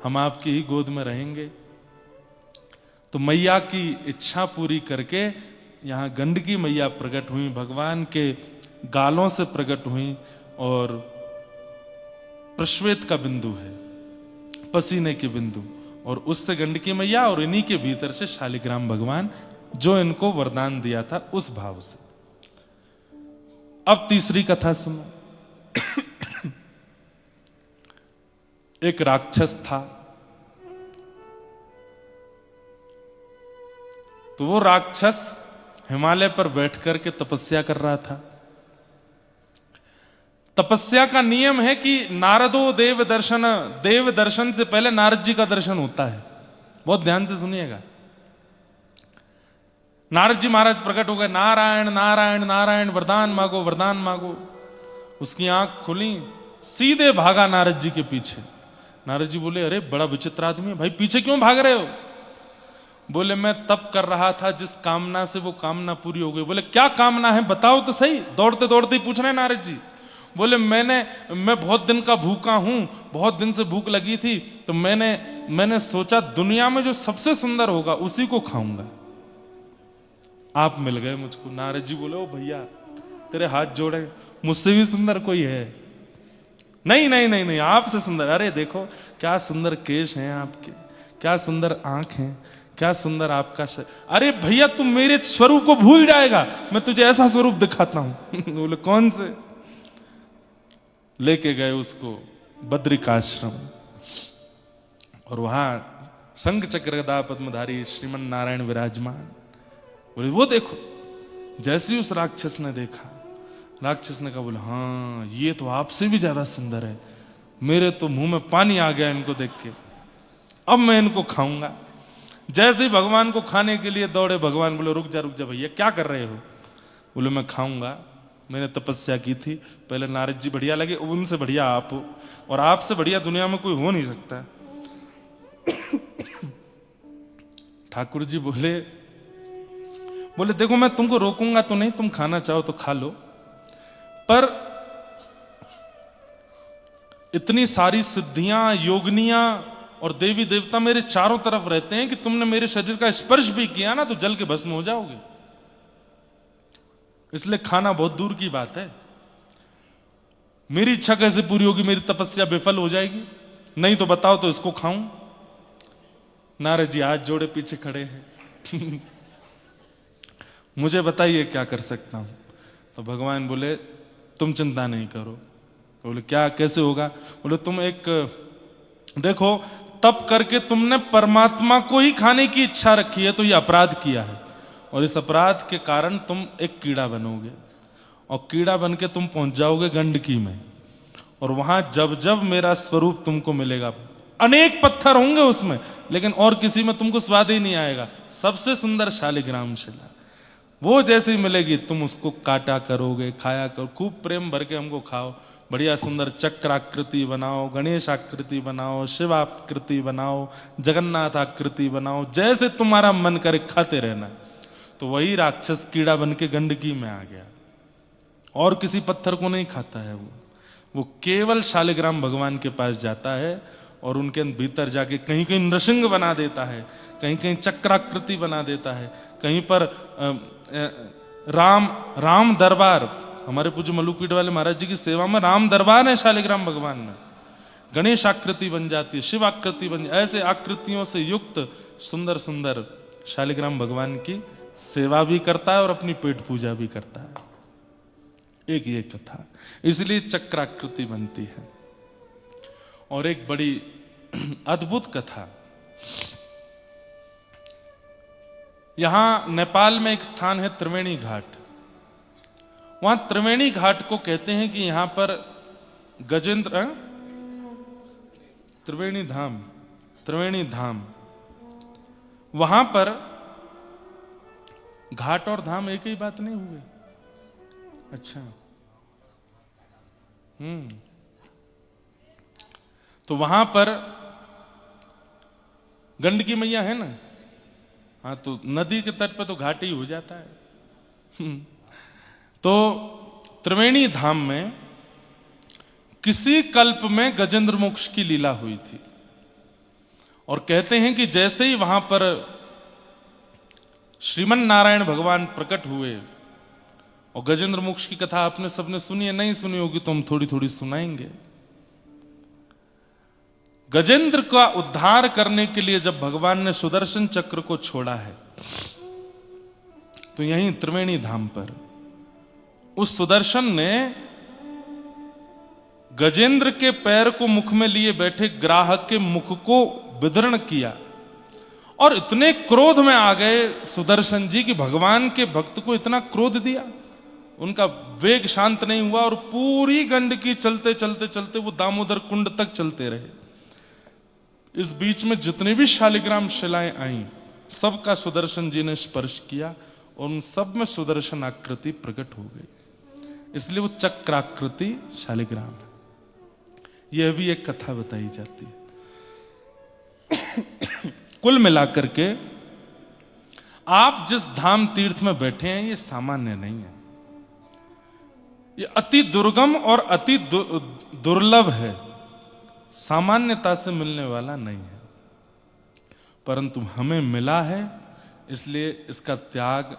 हम आपकी ही गोद में रहेंगे। तो मैया की इच्छा पूरी करके यहां गंडकी मैया प्रकट हुई, भगवान के गालों से प्रकट हुई, और प्रश्वेत का बिंदु है, पसीने के बिंदु, और उससे गंडकी मैया, और इन्हीं के भीतर से शालिग्राम भगवान, जो इनको वरदान दिया था उस भाव से। अब तीसरी कथा सुनो। एक राक्षस था, तो वो राक्षस हिमालय पर बैठकर के तपस्या कर रहा था। तपस्या का नियम है कि नारदो देव दर्शन से पहले नारद जी का दर्शन होता है। बहुत ध्यान से सुनिएगा। नारद जी महाराज प्रकट हो गए, नारायण नारायण नारायण, वरदान मांगो वरदान मांगो। उसकी आंख खुली, सीधे भागा नारद जी के पीछे। नारद जी बोले, अरे बड़ा विचित्र आदमी है भाई, पीछे क्यों भाग रहे हो? बोले, मैं तप कर रहा था, जिस कामना से वो कामना पूरी हो गई। बोले, क्या कामना है बताओ तो सही। दौड़ते दौड़ते ही पूछ रहे नारद जी। बोले, मैं बहुत दिन का भूखा हूं, बहुत दिन से भूख लगी थी, तो मैंने सोचा दुनिया में जो सबसे सुंदर होगा उसी को खाऊंगा। आप मिल गए मुझको। नारद जी बोले, ओ भैया तेरे हाथ जोड़े, मुझसे भी सुंदर कोई है? नहीं नहीं नहीं नहीं, आपसे सुंदर। अरे देखो क्या सुंदर केश हैं आपके, क्या सुंदर आंख हैं, क्या सुंदर आपका अरे भैया तुम मेरे स्वरूप को भूल जाएगा, मैं तुझे ऐसा स्वरूप दिखाता हूं। बोले, कौन से? लेके गए उसको बद्रिकाश्रम, और वहां शंख चक्र गदा पद्मधारी श्रीमन नारायण विराजमान। बोले, वो देखो। जैसे ही उस राक्षस ने देखा, राक्षस ने कहा, बोले, हाँ ये तो आपसे भी ज्यादा सुंदर है, मेरे तो मुंह में पानी आ गया इनको देख के, अब मैं इनको खाऊंगा। जैसे ही भगवान को खाने के लिए दौड़े, भगवान बोले, रुक जा भैया, क्या कर रहे हो? बोले, मैं खाऊंगा, मैंने तपस्या की थी। पहले नारद जी बढ़िया लगे, उनसे बढ़िया आप हो, और आपसे बढ़िया दुनिया में कोई हो नहीं सकता। ठाकुर जी बोले देखो मैं तुमको रोकूंगा तो नहीं, तुम खाना चाहो तो खा लो, पर इतनी सारी सिद्धियां, योगनियां और देवी देवता मेरे चारों तरफ रहते हैं कि तुमने मेरे शरीर का स्पर्श भी किया ना तो जल के भस्म हो जाओगे, इसलिए खाना बहुत दूर की बात है। मेरी इच्छा कैसे पूरी होगी? मेरी तपस्या विफल हो जाएगी। नहीं तो बताओ तो इसको खाऊं। नारद जी हाथ जोड़े पीछे खड़े हैं। मुझे बताइए क्या कर सकता हूं? तो भगवान बोले, तुम चिंता नहीं करो। बोले, क्या कैसे होगा? बोले, तुम एक देखो, तप करके तुमने परमात्मा को ही खाने की इच्छा रखी है, तो ये अपराध किया है, और इस अपराध के कारण तुम एक कीड़ा बनोगे, और कीड़ा बन के तुम पहुंच जाओगे गंडकी में, और वहां जब जब मेरा स्वरूप तुमको मिलेगा, अनेक पत्थर होंगे उसमें, लेकिन और किसी में तुमको स्वाद ही नहीं आएगा, सबसे सुंदर शालिग्राम शिला। वो जैसी मिलेगी तुम उसको काटा करोगे, खाया करो, खूब प्रेम भर के हमको खाओ, बढ़िया सुंदर चक्र आकृति बनाओ, गणेश आकृति बनाओ, शिव आकृति बनाओ, जगन्नाथ आकृति बनाओ, जैसे तुम्हारा मन करे खाते रहना। तो वही राक्षस कीड़ा बन के गंडकी में आ गया और किसी पत्थर को नहीं खाता है। वो केवल शालिग्राम भगवान के पास जाता है और उनके भीतर जाके कहीं कहीं नृसिंह बना देता है, कहीं कहीं चक्राकृति बना देता है, कहीं पर राम दरबार, हमारे पूज्य मल्लूपीठ वाले महाराज जी की सेवा में राम दरबार है शालिग्राम भगवान में, गणेश आकृति बन जाती है, शिव आकृति बन, ऐसे आकृतियों से युक्त सुंदर सुंदर शालिग्राम भगवान की सेवा भी करता है और अपनी पेट पूजा भी करता है। एक ये कथा, इसलिए चक्राकृति बनती है। और एक बड़ी अद्भुत कथा, यहां नेपाल में एक स्थान है त्रिवेणी घाट। वहां त्रिवेणी घाट को कहते हैं कि यहां पर गजेंद्र त्रिवेणी धाम, वहां पर घाट और धाम एक ही बात नहीं हुए। अच्छा, तो वहां पर गंडकी मैया है ना, हाँ, तो नदी के तट पे तो घाट ही हो जाता है। तो त्रिवेणी धाम में किसी कल्प में गजेंद्र मोक्ष की लीला हुई थी और कहते हैं कि जैसे ही वहां पर श्रीमन नारायण भगवान प्रकट हुए, और गजेंद्र मोक्ष की कथा आपने सबने सुनी है, नहीं सुनी होगी तो हम थोड़ी थोड़ी सुनाएंगे। गजेंद्र का उद्धार करने के लिए जब भगवान ने सुदर्शन चक्र को छोड़ा है, तो यहीं त्रिवेणी धाम पर उस सुदर्शन ने गजेंद्र के पैर को मुख में लिए बैठे ग्राहक के मुख को विदर्ण किया और इतने क्रोध में आ गए सुदर्शन जी कि भगवान के भक्त को इतना क्रोध दिया, उनका वेग शांत नहीं हुआ और पूरी गंडकी चलते चलते चलते वो दामोदर कुंड तक चलते रहे। इस बीच में जितने भी शालिग्राम शिलाएं आई, सबका सुदर्शन जी ने स्पर्श किया और उन सब में सुदर्शन आकृति प्रकट हो गई, इसलिए वो चक्राकृति शालिग्राम है। यह भी एक कथा बताई जाती है। कुल मिलाकर के आप जिस धाम तीर्थ में बैठे हैं ये सामान्य नहीं है, ये अति दुर्गम और अति दुर्लभ है, सामान्यता से मिलने वाला नहीं है, परंतु हमें मिला है, इसलिए इसका त्याग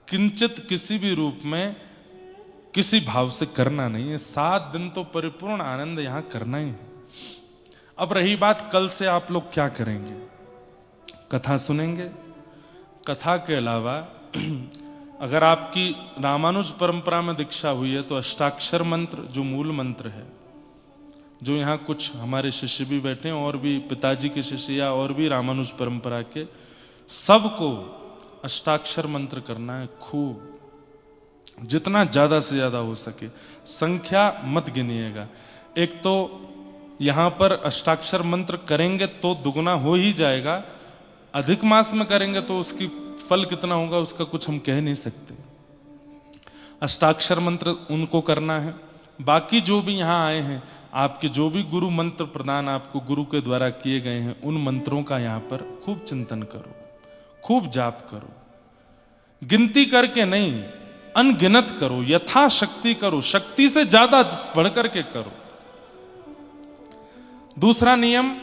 किंचित किसी भी रूप में किसी भाव से करना नहीं है। 7 दिन तो परिपूर्ण आनंद यहां करना ही है। अब रही बात कल से आप लोग क्या करेंगे, कथा सुनेंगे। कथा के अलावा अगर आपकी रामानुज परंपरा में दीक्षा हुई है तो अष्टाक्षर मंत्र जो मूल मंत्र है, जो यहाँ कुछ हमारे शिष्य भी बैठे हैं और भी पिताजी के शिष्य या और भी रामानुज परंपरा के, सबको अष्टाक्षर मंत्र करना है खूब, जितना ज्यादा से ज्यादा हो सके। संख्या मत गिनिएगा। एक तो यहां पर अष्टाक्षर मंत्र करेंगे तो दुगुना हो ही जाएगा, अधिक मास में करेंगे तो उसकी फल कितना होगा उसका कुछ हम कह नहीं सकते। अष्टाक्षर मंत्र उनको करना है। बाकी जो भी यहां आए हैं, आपके जो भी गुरु मंत्र प्रदान आपको गुरु के द्वारा किए गए हैं, उन मंत्रों का यहां पर खूब चिंतन करो, खूब जाप करो, गिनती करके नहीं, अनगिनत करो, यथाशक्ति करो, शक्ति से ज्यादा बढ़कर के करो। दूसरा नियम,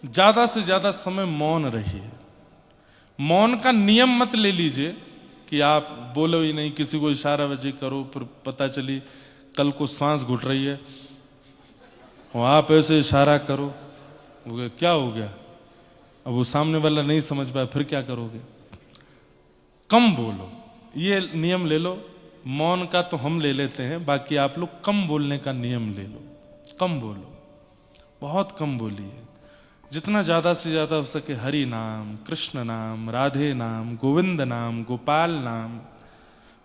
ज्यादा से ज्यादा समय मौन रहिए। मौन का नियम मत ले लीजिए कि आप बोलो ही नहीं, किसी को इशारा वजह करो, फिर पता चली कल को सांस घुट रही है और आप ऐसे इशारा करो, क्या हो गया, अब वो सामने वाला नहीं समझ पाया, फिर क्या करोगे। कम बोलो, ये नियम ले लो। मौन का तो हम ले लेते हैं, बाकी आप लोग कम बोलने का नियम ले लो। कम बोलो, बहुत कम बोलिए, जितना ज्यादा से ज्यादा हो सके हरि नाम, कृष्ण नाम, राधे नाम, गोविंद नाम, गोपाल नाम,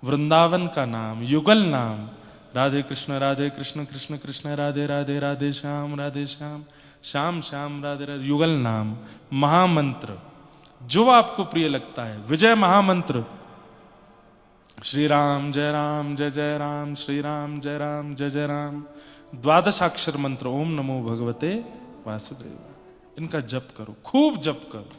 वृंदावन का नाम, युगल नाम, राधे कृष्ण कृष्ण कृष्ण राधे राधे, राधे श्याम श्याम श्याम राधे राधे, युगल नाम, महामंत्र जो आपको प्रिय लगता है, विजय महामंत्र श्री राम जय जय राम, श्री राम जय जय राम। द्वादशाक्षर मंत्र ओम नमो भगवते वासुदेव। इनका जप करो, खूब जप करो।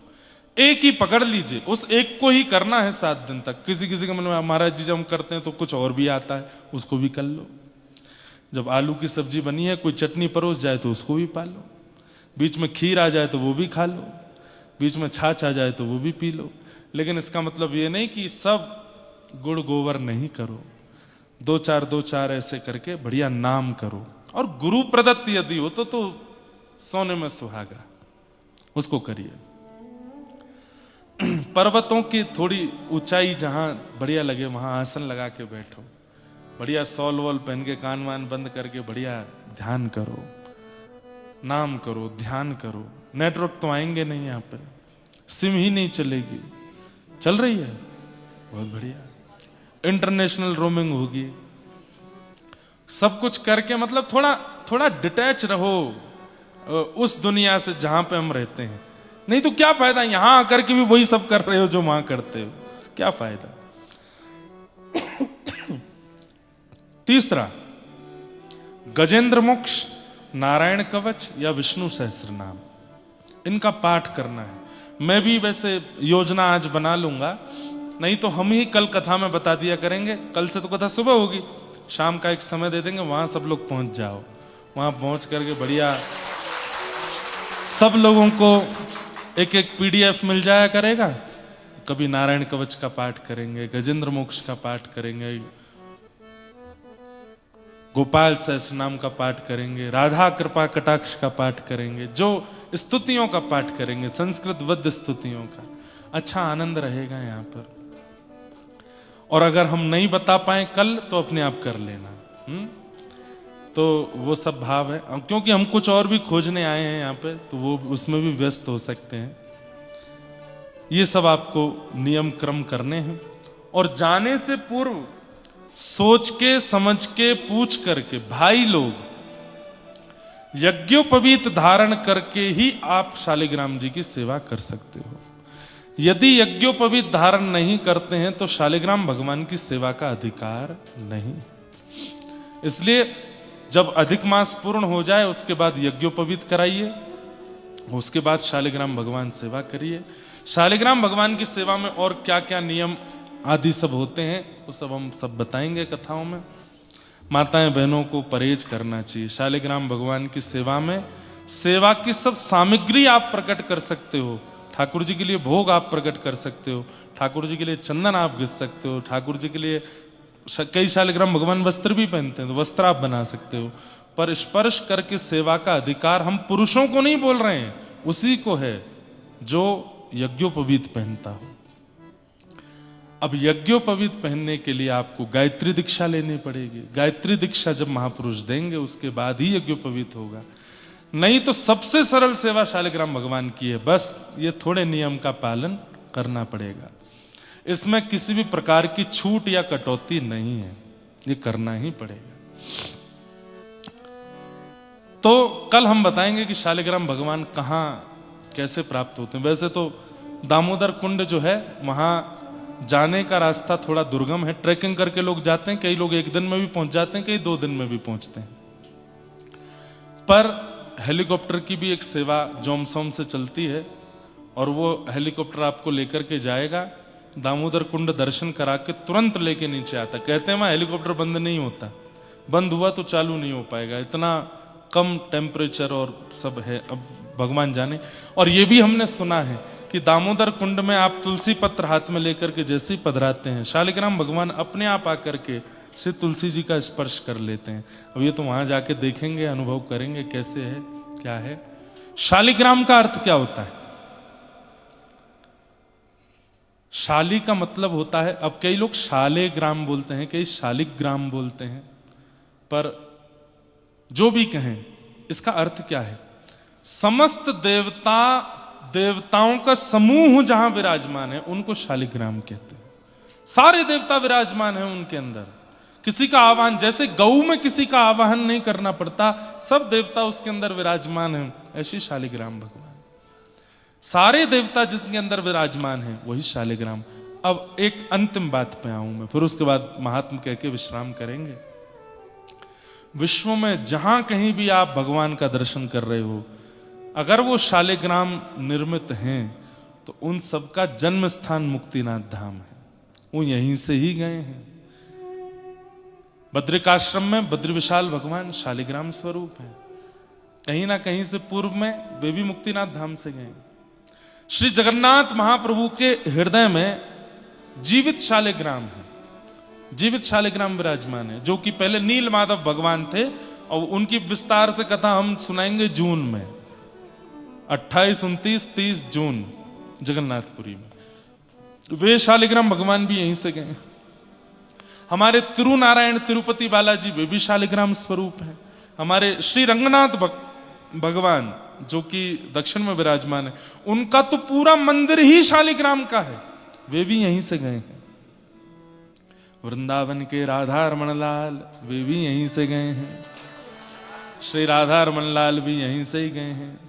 एक ही पकड़ लीजिए, उस एक को ही करना है 7 दिन तक। किसी किसी के मन में महाराज जी जब हम करते हैं तो कुछ और भी आता है, उसको भी कर लो। जब आलू की सब्जी बनी है, कोई चटनी परोस जाए तो उसको भी पा लो। बीच में खीर आ जाए तो वो भी खा लो। बीच में छाछ आ जाए तो वो भी पी लो। लेकिन इसका मतलब ये नहीं कि सब गुड़ गोबर नहीं करो। 2-4 ऐसे करके बढ़िया नाम करो। और गुरु प्रदत्त यदि हो तो सोने में सुहागा, उसको करिए। पर्वतों की थोड़ी ऊंचाई जहां बढ़िया लगे वहां आसन लगा के बैठो। बढ़िया सॉल वॉल पहन के कान वान बंद करके बढ़िया ध्यान करो, नाम करो, ध्यान करो। नेटवर्क तो आएंगे नहीं, यहां पर सिम ही नहीं चलेगी। चल रही है, बहुत बढ़िया। इंटरनेशनल रोमिंग होगी। सब कुछ करके मतलब थोड़ा डिटैच रहो उस दुनिया से जहां पे हम रहते हैं। नहीं तो क्या फायदा, यहां आकर के भी वही सब कर रहे हो जो वहां करते हो, क्या फायदा। तीसरा, गजेंद्र मोक्ष, नारायण कवच या विष्णु सहस्त्र नाम, इनका पाठ करना है। मैं भी वैसे योजना आज बना लूंगा, नहीं तो हम ही कल कथा में बता दिया करेंगे। कल से तो कथा सुबह होगी, शाम का एक समय दे देंगे, वहां सब लोग पहुंच जाओ। वहां पहुंच करके बढ़िया सब लोगों को एक PDF मिल जाया करेगा। कभी नारायण कवच का पाठ करेंगे, गजेंद्र मोक्ष का पाठ करेंगे, गोपाल सहस्त्र नाम का पाठ करेंगे, राधा कृपा कटाक्ष का पाठ करेंगे, जो स्तुतियों का पाठ करेंगे, संस्कृत वद्य स्तुतियों का। अच्छा आनंद रहेगा यहां पर। और अगर हम नहीं बता पाए कल तो अपने आप कर लेना। तो वो सब भाव है, क्योंकि हम कुछ और भी खोजने आए हैं यहाँ पे, तो वो उसमें भी व्यस्त हो सकते हैं। ये सब आपको नियम क्रम करने हैं। और जाने से पूर्व सोच के समझ के पूछ करके, भाई लोग यज्ञोपवीत धारण करके ही आप शालिग्राम जी की सेवा कर सकते हो। यदि यज्ञोपवीत धारण नहीं करते हैं तो शालिग्राम भगवान की सेवा का अधिकार नहीं। इसलिए जब अधिक मास पूर्ण हो जाए उसके बाद यज्ञोपवीत कराइए, उसके बाद शालिग्राम भगवान सेवा करिए। शालिग्राम भगवान की सेवा में और क्या क्या नियम आदि सब होते हैं वो सब हम सब बताएंगे कथाओं में। माताएं बहनों को परहेज करना चाहिए। शालिग्राम भगवान की सेवा में सेवा की सब सामग्री आप प्रकट कर सकते हो। ठाकुर जी के लिए भोग आप प्रकट कर सकते हो, ठाकुर जी के लिए चंदन आप घिस सकते हो, ठाकुर जी के लिए कई शालिग्राम भगवान वस्त्र भी पहनते हैं तो वस्त्र आप बना सकते हो। पर स्पर्श करके सेवा का अधिकार हम पुरुषों को नहीं बोल रहे हैं, उसी को है जो यज्ञोपवीत पहनता हो। अब यज्ञोपवीत पहनने के लिए आपको गायत्री दीक्षा लेनी पड़ेगी। गायत्री दीक्षा जब महापुरुष देंगे उसके बाद ही यज्ञोपवीत होगा। नहीं तो सबसे सरल सेवा शालिग्राम भगवान की है। बस ये थोड़े नियम का पालन करना पड़ेगा। इसमें किसी भी प्रकार की छूट या कटौती नहीं है, ये करना ही पड़ेगा। तो कल हम बताएंगे कि शालिग्राम भगवान कहां कैसे प्राप्त होते हैं। वैसे तो दामोदर कुंड जो है वहां जाने का रास्ता थोड़ा दुर्गम है। ट्रैकिंग करके लोग जाते हैं, कई लोग 1 दिन में भी पहुंच जाते हैं, कई 2 दिन में भी पहुंचते हैं। पर हेलीकॉप्टर की भी एक सेवा जोमसोम से चलती है और वो हेलीकॉप्टर आपको लेकर के जाएगा, दामोदर कुंड दर्शन करा के तुरंत लेके नीचे आता। कहते हैं वहां हेलीकॉप्टर बंद नहीं होता, बंद हुआ तो चालू नहीं हो पाएगा, इतना कम टेम्परेचर और सब है, अब भगवान जाने। और ये भी हमने सुना है कि दामोदर कुंड में आप तुलसी पत्र हाथ में लेकर के जैसे ही पधराते हैं, शालिग्राम भगवान अपने आप आकर के श्री तुलसी जी का स्पर्श कर लेते हैं। अब ये तो वहां जाके देखेंगे, अनुभव करेंगे कैसे है क्या है। शालिग्राम का अर्थ क्या होता है? शाली का मतलब होता है, अब कई लोग शालेग्राम बोलते हैं, कई शालिग्राम बोलते हैं, पर जो भी कहें इसका अर्थ क्या है? समस्त देवताओं का समूह जहां विराजमान है उनको शालिग्राम कहते हैं। सारे देवता विराजमान हैं उनके अंदर। किसी का आवाहन, जैसे गऊ में किसी का आवाहन नहीं करना पड़ता, सब देवता उसके अंदर विराजमान हैं, ऐसी शालिग्राम भगवान। सारे देवता जिसके अंदर विराजमान हैं वही शालिग्राम। अब एक अंतिम बात पे आऊं मैं, फिर उसके बाद महात्म कह के विश्राम करेंगे। विश्व में जहां कहीं भी आप भगवान का दर्शन कर रहे हो, अगर वो शालिग्राम निर्मित हैं तो उन सबका जन्म स्थान मुक्तिनाथ धाम है, वो यहीं से ही गए हैं। बद्रिकाश्रम में बद्री विशाल भगवान शालिग्राम स्वरूप है, कहीं ना कहीं से पूर्व में वे भी मुक्तिनाथ धाम से गए। श्री जगन्नाथ महाप्रभु के हृदय में जीवित शालिग्राम है, जीवित शालिग्राम विराजमान है, जो कि पहले नील माधव भगवान थे और उनकी विस्तार से कथा हम सुनाएंगे जून में, 28, 29, 30 जून जगन्नाथपुरी में। वे शालिग्राम भगवान भी यहीं से गए। हमारे तिरुनारायण तिरुपति बालाजी वे भी शालिग्राम स्वरूप हैं। हमारे श्री रंगनाथ भगवान जो कि दक्षिण में विराजमान है, उनका तो पूरा मंदिर ही शालिग्राम का है, वे भी यहीं से गए हैं। वृंदावन के राधा रमण लाल वे भी यहीं से गए हैं, श्री राधा रमण लाल भी यहीं से ही गए हैं।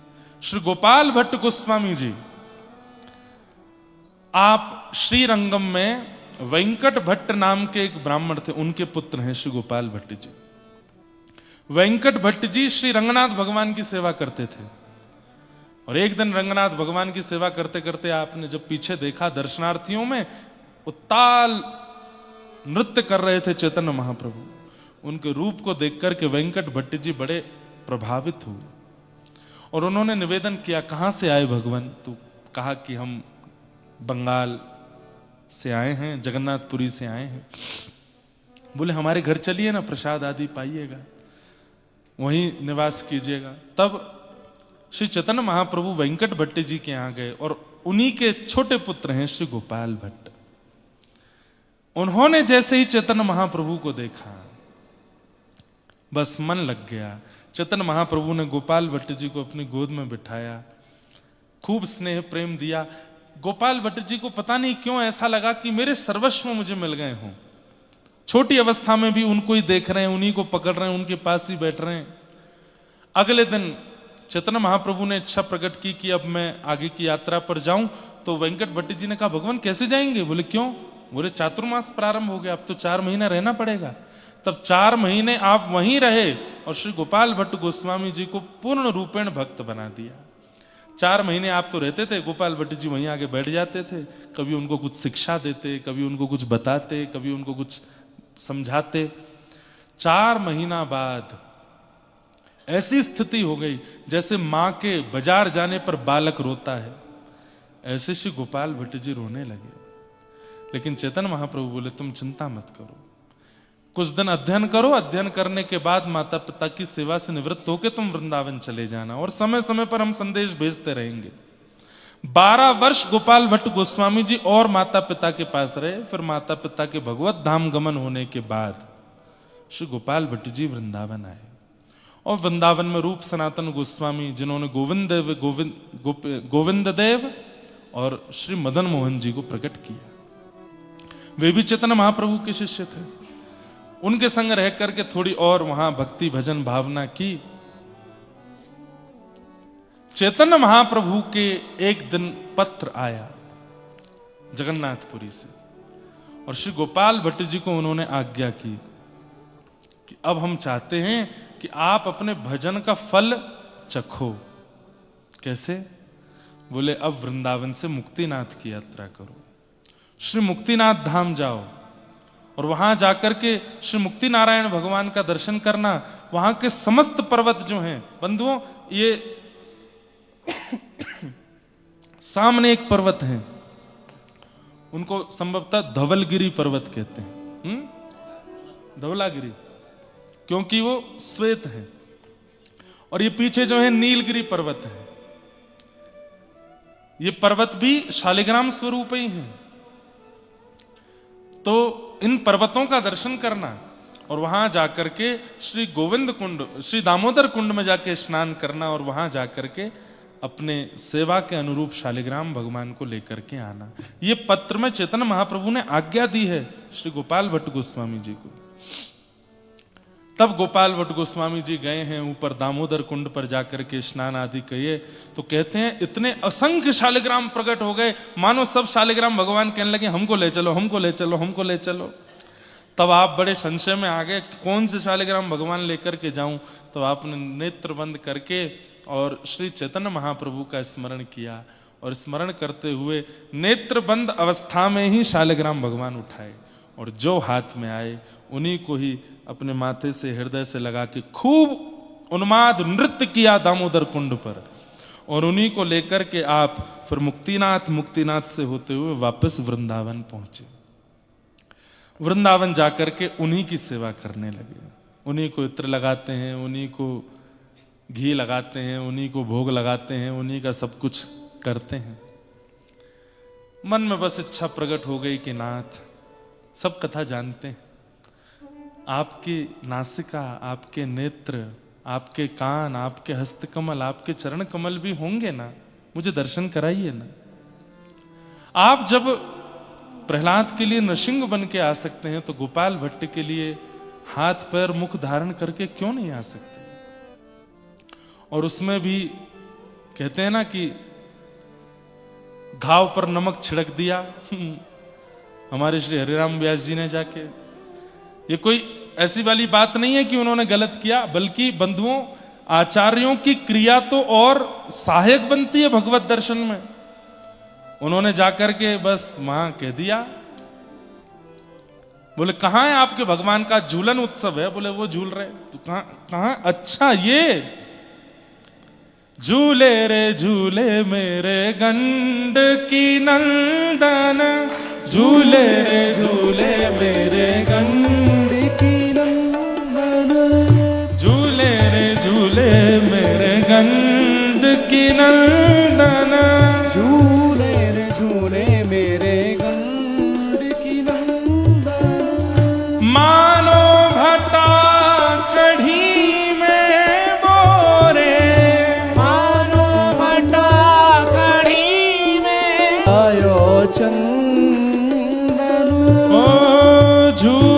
श्री गोपाल भट्ट गोस्वामी जी, आप श्रीरंगम में वेंकट भट्ट नाम के एक ब्राह्मण थे, उनके पुत्र हैं श्री गोपाल भट्ट जी। वेंकट भट्ट जी श्री रंगनाथ भगवान की सेवा करते थे, और एक दिन रंगनाथ भगवान की सेवा करते करते आपने जब पीछे देखा दर्शनार्थियों में उत्ताल नृत्य कर रहे थे चैतन्य महाप्रभु, उनके रूप को देख करके वेंकट भट्ट जी बड़े प्रभावित हुए और उन्होंने निवेदन किया, कहां से आए भगवान? तो कहा कि हम बंगाल से आए हैं, जगन्नाथपुरी से आए हैं। बोले हमारे घर चलिए ना, प्रसाद आदि पाइएगा, वहीं निवास कीजिएगा। तब श्री चैतन्य महाप्रभु वेंकट भट्ट जी के यहां गए और उन्हीं के छोटे पुत्र हैं श्री गोपाल भट्ट। उन्होंने जैसे ही चैतन्य महाप्रभु को देखा, बस मन लग गया। चैतन्य महाप्रभु ने गोपाल भट्ट जी को अपनी गोद में बिठाया, खूब स्नेह प्रेम दिया। गोपाल भट्ट जी को पता नहीं क्यों ऐसा लगा कि मेरे सर्वस्व मुझे मिल गए हों। छोटी अवस्था में भी उनको ही देख रहे हैं, उन्हीं को पकड़ रहे हैं, उनके पास ही बैठ रहे हैं। अगले दिन चैतन्य महाप्रभु ने इच्छा प्रकट की कि अब मैं आगे की यात्रा पर जाऊं। तो वेंकट भट्ट जी ने कहा, भगवान कैसे जाएंगे? बोले क्यों? बोले चातुर्मास प्रारंभ हो गया, अब तो 4 महीना रहना पड़ेगा। तब 4 महीने आप वहीं रहे और श्री गोपाल भट्ट गोस्वामी जी को पूर्ण रूपेण भक्त बना दिया। 4 महीने आप तो रहते थे, गोपाल भट्ट जी वहीं आगे बैठ जाते थे, कभी उनको कुछ शिक्षा देते, कभी उनको कुछ बताते, कभी उनको कुछ समझाते। 4 महीना बाद ऐसी स्थिति हो गई जैसे मां के बाजार जाने पर बालक रोता है, ऐसे श्री गोपाल भट्ट जी रोने लगे। लेकिन चैतन्य महाप्रभु बोले, तुम चिंता मत करो, कुछ दिन अध्ययन करो, अध्ययन करने के बाद माता पिता की सेवा से निवृत्त होकर तुम वृंदावन चले जाना, और समय समय पर हम संदेश भेजते रहेंगे। 12 वर्ष गोपाल भट्ट गोस्वामी जी और माता पिता के पास रहे। फिर माता पिता के भगवत धाम गमन होने के बाद श्री गोपाल भट्ट जी वृंदावन आए, और वृंदावन में रूप सनातन गोस्वामी, जिन्होंने गोविंद देव और श्री मदन मोहन जी को प्रकट किया, वे भी चैतन्य महाप्रभु के शिष्य थे। उनके संग रह करके थोड़ी और वहां भक्ति भजन भावना की। चैतन्य महाप्रभु के एक दिन पत्र आया जगन्नाथपुरी से, और श्री गोपाल भट्ट जी को उन्होंने आज्ञा की कि अब हम चाहते हैं कि आप अपने भजन का फल चखो। कैसे? बोले अब वृंदावन से मुक्तिनाथ की यात्रा करो, श्री मुक्तिनाथ धाम जाओ और वहां जाकर के श्री मुक्ति नारायण भगवान का दर्शन करना। वहां के समस्त पर्वत जो हैं बंधुओं, ये सामने एक पर्वत है, उनको संभवतः धवलगिरी पर्वत कहते हैं, धवलागिरी, क्योंकि वो श्वेत है। और ये पीछे जो है नीलगिरी पर्वत है, ये पर्वत भी शालिग्राम स्वरूप ही है। तो इन पर्वतों का दर्शन करना और वहां जाकर के श्री गोविंद कुंड, श्री दामोदर कुंड में जाके स्नान करना और वहां जाकर के अपने सेवा के अनुरूप शालिग्राम भगवान को लेकर के आना, ये पत्र में चैतन्य महाप्रभु ने आज्ञा दी है श्री गोपाल भट्ट गोस्वामी जी को। तब गोपाल भट्ट गोस्वामी जी गए हैं ऊपर दामोदर कुंड पर जाकर के स्नान आदि किए, तो कहते हैं इतने असंख्य शालिग्राम प्रकट हो गए, मानो सब शालिग्राम भगवान कहने लगे हमको ले चलो, हमको ले चलो, हमको ले चलो। तब आप बड़े संशय में आ गए, कौन से शालिग्राम भगवान लेकर के जाऊं? तो आपने नेत्र बंद करके और श्री चैतन्य महाप्रभु का स्मरण किया, और स्मरण करते हुए नेत्र बंद अवस्था में ही शालिग्राम भगवान उठाए, और जो हाथ में आए उन्हीं को ही अपने माथे से हृदय से लगा के खूब उन्माद नृत्य किया दामोदर कुंड पर, और उन्हीं को लेकर के आप फिर मुक्तिनाथ से होते हुए वापस वृंदावन पहुंचे। वृंदावन जाकर के उन्हीं की सेवा करने लगे, उन्हीं को इत्र लगाते हैं, उन्हीं को घी लगाते हैं, उन्हीं को भोग लगाते हैं, उन्हीं का सब कुछ करते हैं। मन में बस इच्छा प्रकट हो गई कि नाथ, सब कथा जानते हैं, आपकी नासिका, आपके नेत्र, आपके कान, आपके हस्तकमल, आपके चरण कमल भी होंगे ना, मुझे दर्शन कराइए ना। आप जब प्रहलाद के लिए नृसिंह बन के आ सकते हैं, तो गोपाल भट्ट के लिए हाथ पैर मुख धारण करके क्यों नहीं आ सकते? और उसमें भी कहते हैं ना कि घाव पर नमक छिड़क दिया हमारे श्री हरिराम व्यास जी ने जाके। ये कोई ऐसी वाली बात नहीं है कि उन्होंने गलत किया, बल्कि बंधुओं, आचार्यों की क्रिया तो और सहायक बनती है भगवत दर्शन में। उन्होंने जाकर के बस वहां कह दिया, बोले कहां है आपके भगवान का झूलन उत्सव है? बोले वो झूल रहे। तो कहां? अच्छा ये झूले रे झूले मेरे गंड की नंदन, झूले रे झूले मेरे गंड की नंदन, झूले रे झूले मेरे गंड की नंदन, झूले रे झूले मेरे गंड की नंदन। मानो भटा कढ़ी में बोरे, मानो भटा कढ़ी में आयो चंदन। ओ झूले